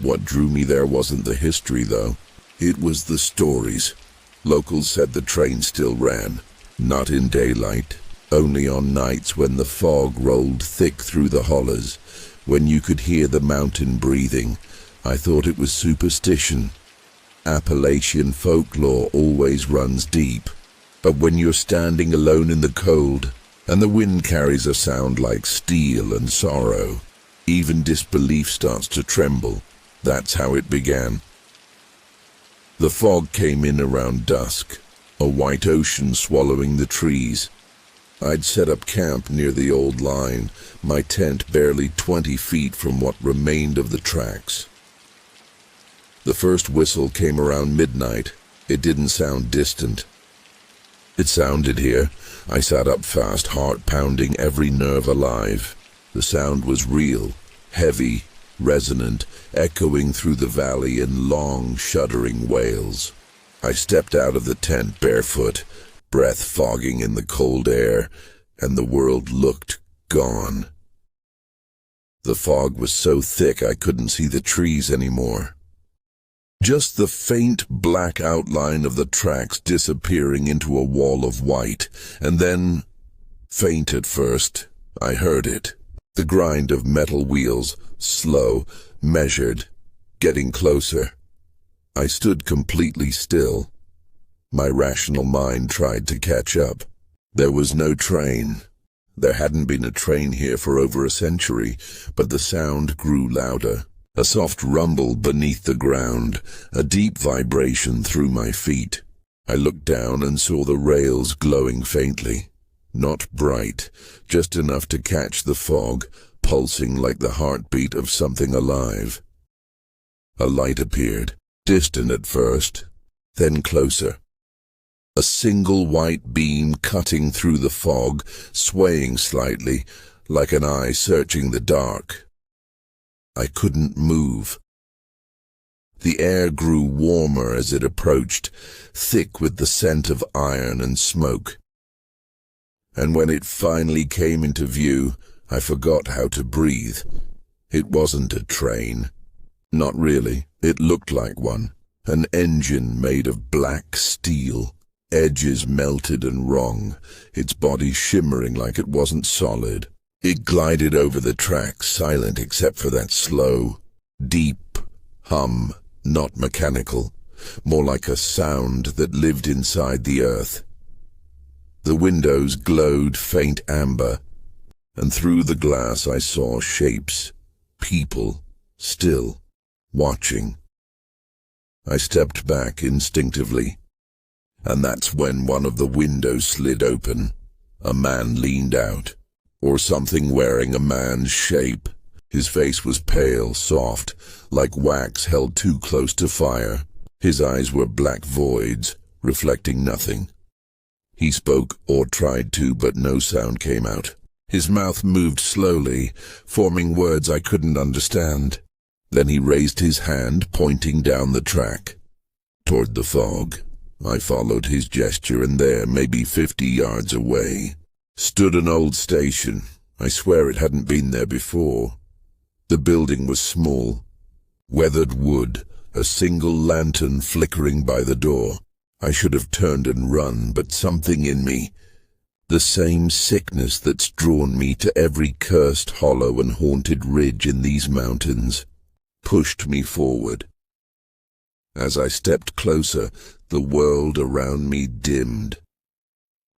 What drew me there wasn't the history, though. It was the stories. Locals said the train still ran, not in daylight, only on nights when the fog rolled thick through the hollers, when you could hear the mountain breathing. I thought it was superstition. Appalachian folklore always runs deep, but when you're standing alone in the cold, and the wind carries a sound like steel and sorrow, even disbelief starts to tremble. That's how it began. The fog came in around dusk, a white ocean swallowing the trees. I'd set up camp near the old line, my tent barely 20 feet from what remained of the tracks. The first whistle came around midnight. It didn't sound distant. It sounded here. I sat up fast, heart pounding, every nerve alive. The sound was real, heavy, resonant, echoing through the valley in long, shuddering wails. I stepped out of the tent barefoot, breath fogging in the cold air, and the world looked gone. The fog was so thick I couldn't see the trees anymore. Just the faint black outline of the tracks disappearing into a wall of white, and then, faint at first, I heard it. The grind of metal wheels, slow, measured, getting closer. I stood completely still. My rational mind tried to catch up. There was no train. There hadn't been a train here for over a century, but the sound grew louder. A soft rumble beneath the ground, a deep vibration through my feet. I looked down and saw the rails glowing faintly. Not bright, just enough to catch the fog, pulsing like the heartbeat of something alive. A light appeared, distant at first, then closer. A single white beam cutting through the fog, swaying slightly, like an eye searching the dark. I couldn't move. The air grew warmer as it approached, thick with the scent of iron and smoke. And when it finally came into view, I forgot how to breathe. It wasn't a train. Not really. It looked like one. An engine made of black steel, edges melted and wrong, its body shimmering like it wasn't solid. It glided over the tracks, silent except for that slow, deep hum, not mechanical, more like a sound that lived inside the earth. The windows glowed faint amber, and through the glass I saw shapes, people, still, watching. I stepped back instinctively, and that's when one of the windows slid open. A man leaned out. Or something wearing a man's shape. His face was pale, soft, like wax held too close to fire. His eyes were black voids, reflecting nothing. He spoke, or tried to, but no sound came out. His mouth moved slowly, forming words I couldn't understand. Then he raised his hand, pointing down the track, toward the fog. I followed his gesture, and there, maybe 50 yards away, stood an old station. I swear it hadn't been there before. The building was small, weathered wood, a single lantern flickering by the door. I should have turned and run, but something in me, the same sickness that's drawn me to every cursed hollow and haunted ridge in these mountains, pushed me forward. As I stepped closer, the world around me dimmed.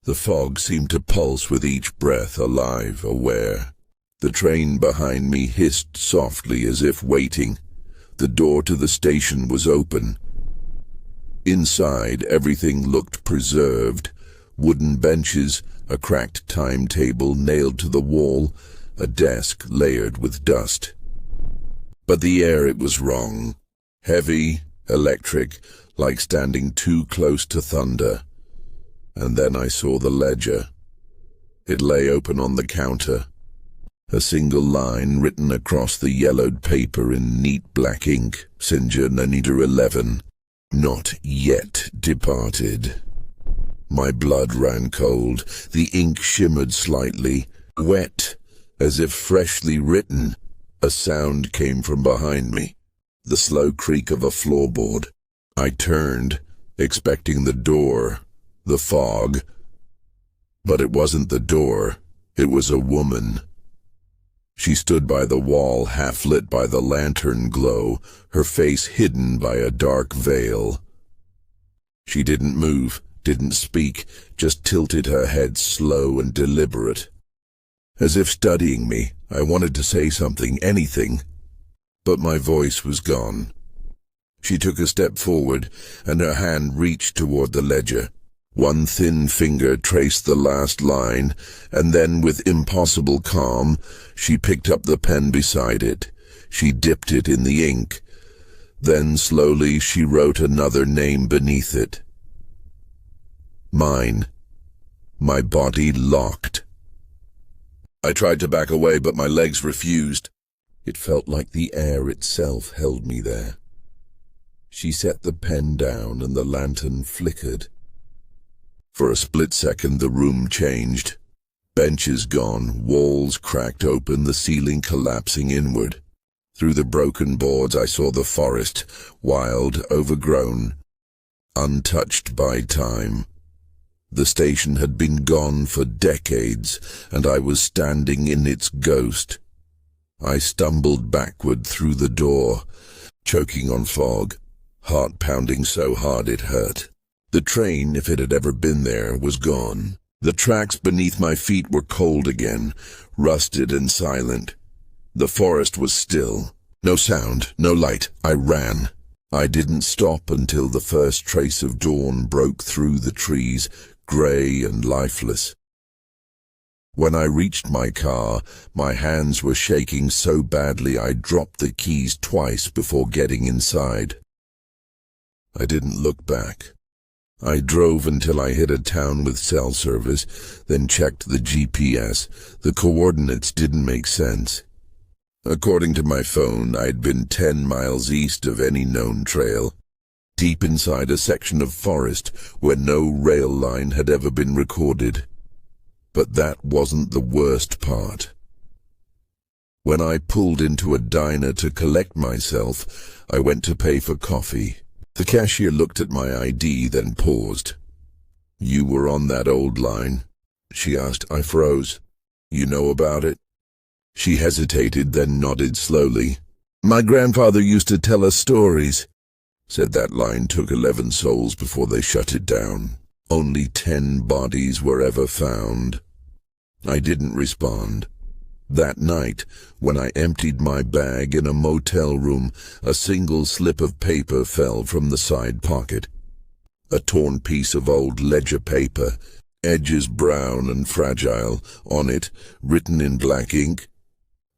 The fog seemed to pulse with each breath, alive, aware. The train behind me hissed softly as if waiting. The door to the station was open. Inside, everything looked preserved. Wooden benches, a cracked timetable nailed to the wall, a desk layered with dust. But the air, it was wrong. Heavy, electric, like standing too close to thunder. And then I saw the ledger. It lay open on the counter. A single line written across the yellowed paper in neat black ink, Singer Nanita 11. Not yet departed. My blood ran cold. The ink shimmered slightly, wet, as if freshly written. A sound came from behind me, the slow creak of a floorboard. I turned, expecting the door, the fog. But it wasn't the door, it was a woman. She stood by the wall, half lit by the lantern glow, her face hidden by a dark veil. She didn't move, didn't speak, just tilted her head slow and deliberate. As if studying me, I wanted to say something, anything, but my voice was gone. She took a step forward, and her hand reached toward the ledger. One thin finger traced the last line, and then with impossible calm, she picked up the pen beside it. She dipped it in the ink. Then slowly she wrote another name beneath it. Mine. My body locked. I tried to back away, but my legs refused. It felt like the air itself held me there. She set the pen down and the lantern flickered. For a split second the room changed. Benches gone, walls cracked open, the ceiling collapsing inward. Through the broken boards I saw the forest, wild, overgrown, untouched by time. The station had been gone for decades, and I was standing in its ghost. I stumbled backward through the door, choking on fog, heart pounding so hard it hurt. The train, if it had ever been there, was gone. The tracks beneath my feet were cold again, rusted and silent. The forest was still. No sound, no light. I ran. I didn't stop until the first trace of dawn broke through the trees, grey and lifeless. When I reached my car, my hands were shaking so badly I dropped the keys twice before getting inside. I didn't look back. I drove until I hit a town with cell service, then checked the GPS. The coordinates didn't make sense. According to my phone, I'd been 10 miles east of any known trail, deep inside a section of forest where no rail line had ever been recorded. But that wasn't the worst part. When I pulled into a diner to collect myself, I went to pay for coffee. The cashier looked at my ID, then paused. "You were on that old line?" she asked. I froze. "You know about it?" She hesitated, then nodded slowly. "My grandfather used to tell us stories," said that line took 11 souls before they shut it down. Only 10 bodies were ever found. I didn't respond. That night, when I emptied my bag in a motel room, a single slip of paper fell from the side pocket. A torn piece of old ledger paper, edges brown and fragile, on it, written in black ink.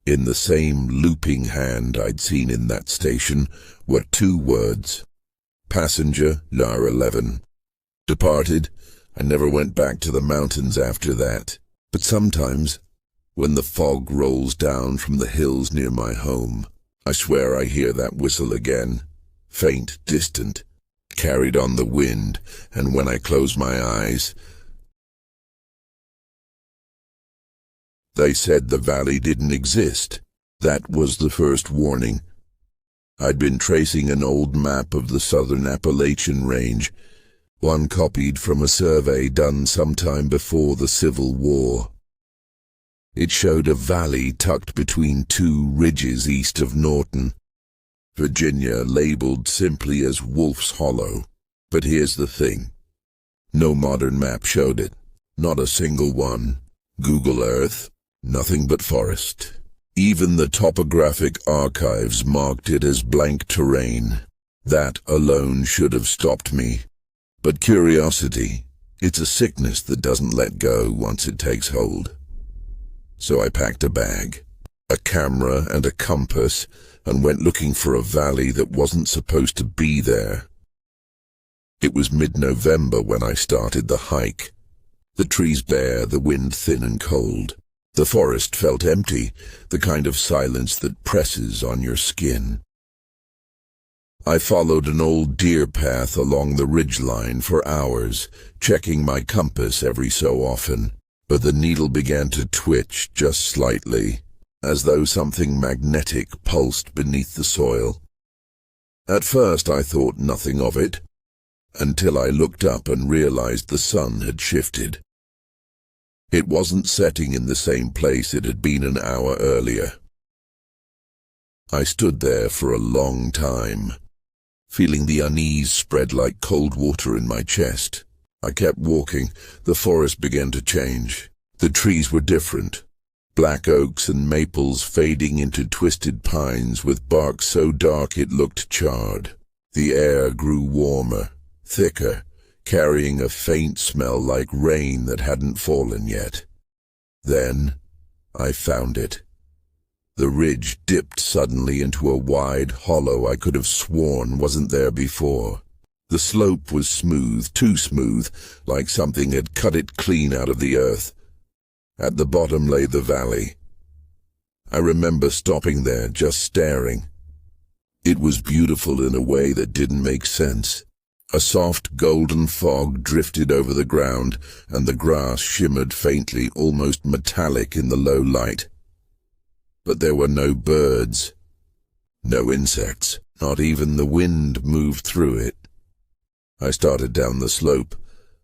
In the same looping hand I'd seen in that station were 2 words. Passenger, Lar 11. Departed. I never went back to the mountains after that. But sometimes, when the fog rolls down from the hills near my home, I swear I hear that whistle again, faint, distant, carried on the wind, and when I close my eyes, they said the valley didn't exist. That was the first warning. I'd been tracing an old map of the southern Appalachian range, one copied from a survey done sometime before the Civil War. It showed a valley tucked between 2 ridges east of Norton, Virginia, labeled simply as Wolf's Hollow. But here's the thing. No modern map showed it. Not a single one. Google Earth, nothing but forest. Even the topographic archives marked it as blank terrain. That alone should have stopped me. But curiosity, it's a sickness that doesn't let go once it takes hold. So I packed a bag, a camera and a compass, and went looking for a valley that wasn't supposed to be there. It was mid-November when I started the hike. The trees bare, the wind thin and cold. The forest felt empty, the kind of silence that presses on your skin. I followed an old deer path along the ridgeline for hours, checking my compass every so often, but the needle began to twitch just slightly, as though something magnetic pulsed beneath the soil. At first I thought nothing of it, until I looked up and realized the sun had shifted. It wasn't setting in the same place it had been an hour earlier. I stood there for a long time, feeling the unease spread like cold water in my chest. I kept walking. The forest began to change. The trees were different. Black oaks and maples fading into twisted pines with bark so dark it looked charred. The air grew warmer, thicker, carrying a faint smell like rain that hadn't fallen yet. Then I found it. The ridge dipped suddenly into a wide hollow I could have sworn wasn't there before. The slope was smooth, too smooth, like something had cut it clean out of the earth. At the bottom lay the valley. I remember stopping there, just staring. It was beautiful in a way that didn't make sense. A soft golden fog drifted over the ground, and the grass shimmered faintly, almost metallic in the low light. But there were no birds, no insects, not even the wind moved through it. I started down the slope.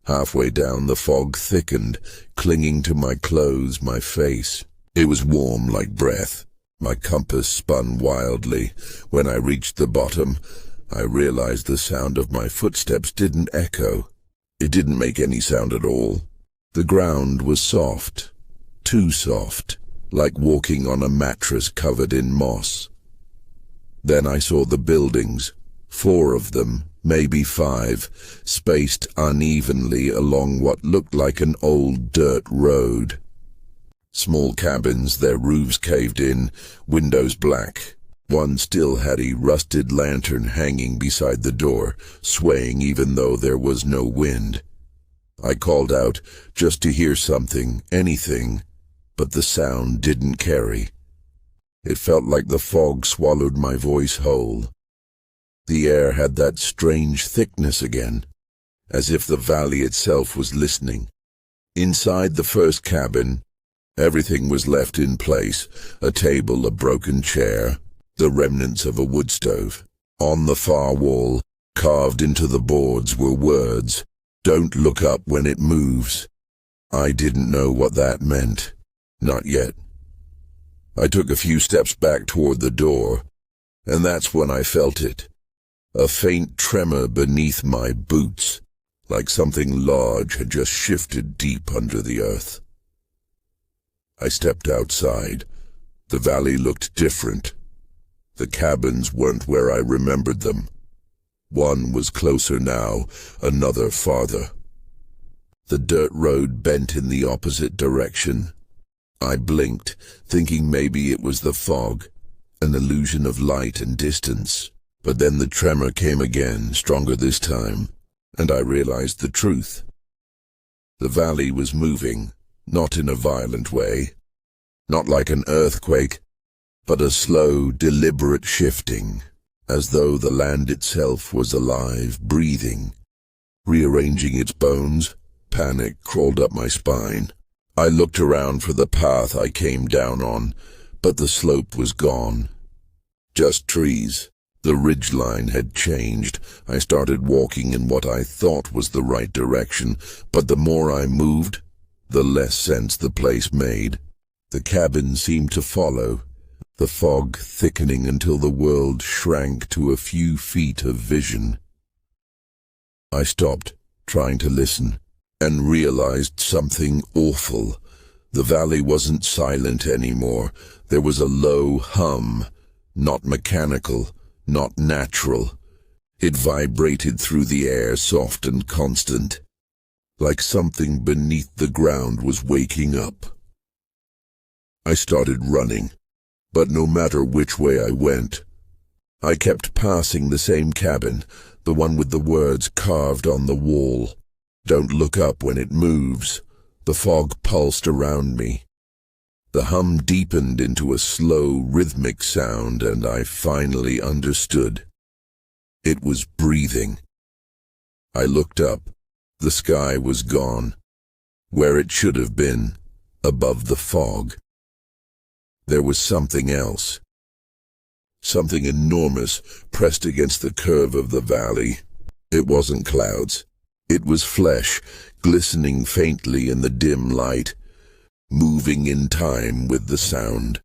Halfway down, the fog thickened, clinging to my clothes, my face. It was warm like breath. My compass spun wildly. When I reached the bottom, I realized the sound of my footsteps didn't echo. It didn't make any sound at all. The ground was soft, too soft, like walking on a mattress covered in moss. Then I saw the buildings, 4 of them, maybe 5, spaced unevenly along what looked like an old dirt road. Small cabins, their roofs caved in, windows black. One still had a rusted lantern hanging beside the door, swaying even though there was no wind. I called out, just to hear something, anything, but the sound didn't carry. It felt like the fog swallowed my voice whole. The air had that strange thickness again, as if the valley itself was listening. Inside the first cabin, everything was left in place, a table, a broken chair, the remnants of a wood stove. On the far wall, carved into the boards, were words, "Don't look up when it moves." I didn't know what that meant. Not yet. I took a few steps back toward the door, and that's when I felt it. A faint tremor beneath my boots, like something large had just shifted deep under the earth. I stepped outside. The valley looked different. The cabins weren't where I remembered them. One was closer now, another farther. The dirt road bent in the opposite direction. I blinked, thinking maybe it was the fog, an illusion of light and distance. But then the tremor came again, stronger this time, and I realized the truth. The valley was moving, not in a violent way, not like an earthquake, but a slow, deliberate shifting, as though the land itself was alive, breathing, rearranging its bones. Panic crawled up my spine. I looked around for the path I came down on, but the slope was gone. Just trees. The ridgeline had changed. I started walking in what I thought was the right direction, but the more I moved, the less sense the place made. The cabin seemed to follow, the fog thickening until the world shrank to a few feet of vision. I stopped, trying to listen, and realized something awful. The valley wasn't silent anymore. There was a low hum, not mechanical, not natural. It vibrated through the air, soft and constant, like something beneath the ground was waking up. I started running, but no matter which way I went, I kept passing the same cabin, the one with the words carved on the wall. "Don't look up when it moves." The fog pulsed around me. The hum deepened into a slow, rhythmic sound, and I finally understood. It was breathing. I looked up. The sky was gone. Where it should have been, above the fog, there was something else. Something enormous pressed against the curve of the valley. It wasn't clouds. It was flesh, glistening faintly in the dim light, moving in time with the sound.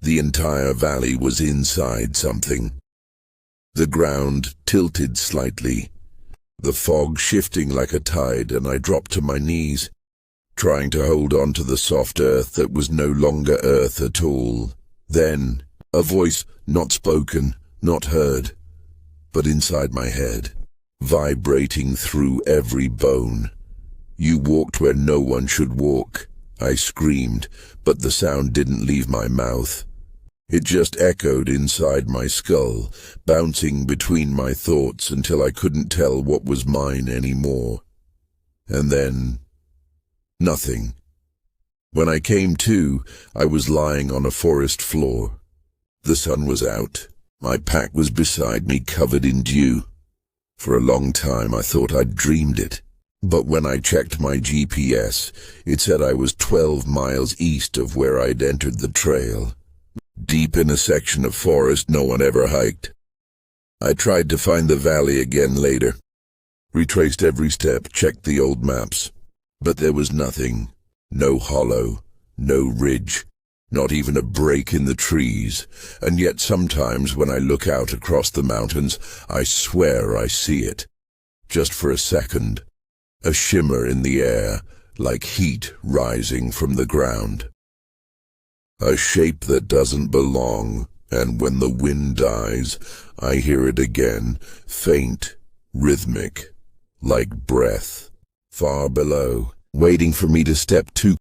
The entire valley was inside something. The ground tilted slightly, the fog shifting like a tide, and I dropped to my knees, trying to hold on to the soft earth that was no longer earth at all. Then, a voice, not spoken, not heard, but inside my head, vibrating through every bone. "You walked where no one should walk," I screamed, but the sound didn't leave my mouth. It just echoed inside my skull, bouncing between my thoughts until I couldn't tell what was mine anymore. And then, nothing. When I came to, I was lying on a forest floor. The sun was out. My pack was beside me, covered in dew. For a long time I thought I'd dreamed it. But when I checked my GPS, it said I was 12 miles east of where I'd entered the trail, deep in a section of forest no one ever hiked. I tried to find the valley again later, retraced every step, checked the old maps, but there was nothing. No hollow, no ridge, not even a break in the trees, and yet sometimes when I look out across the mountains, I swear I see it. Just for a second, a shimmer in the air, like heat rising from the ground. A shape that doesn't belong, and when the wind dies, I hear it again, faint, rhythmic, like breath, far below, waiting for me to step too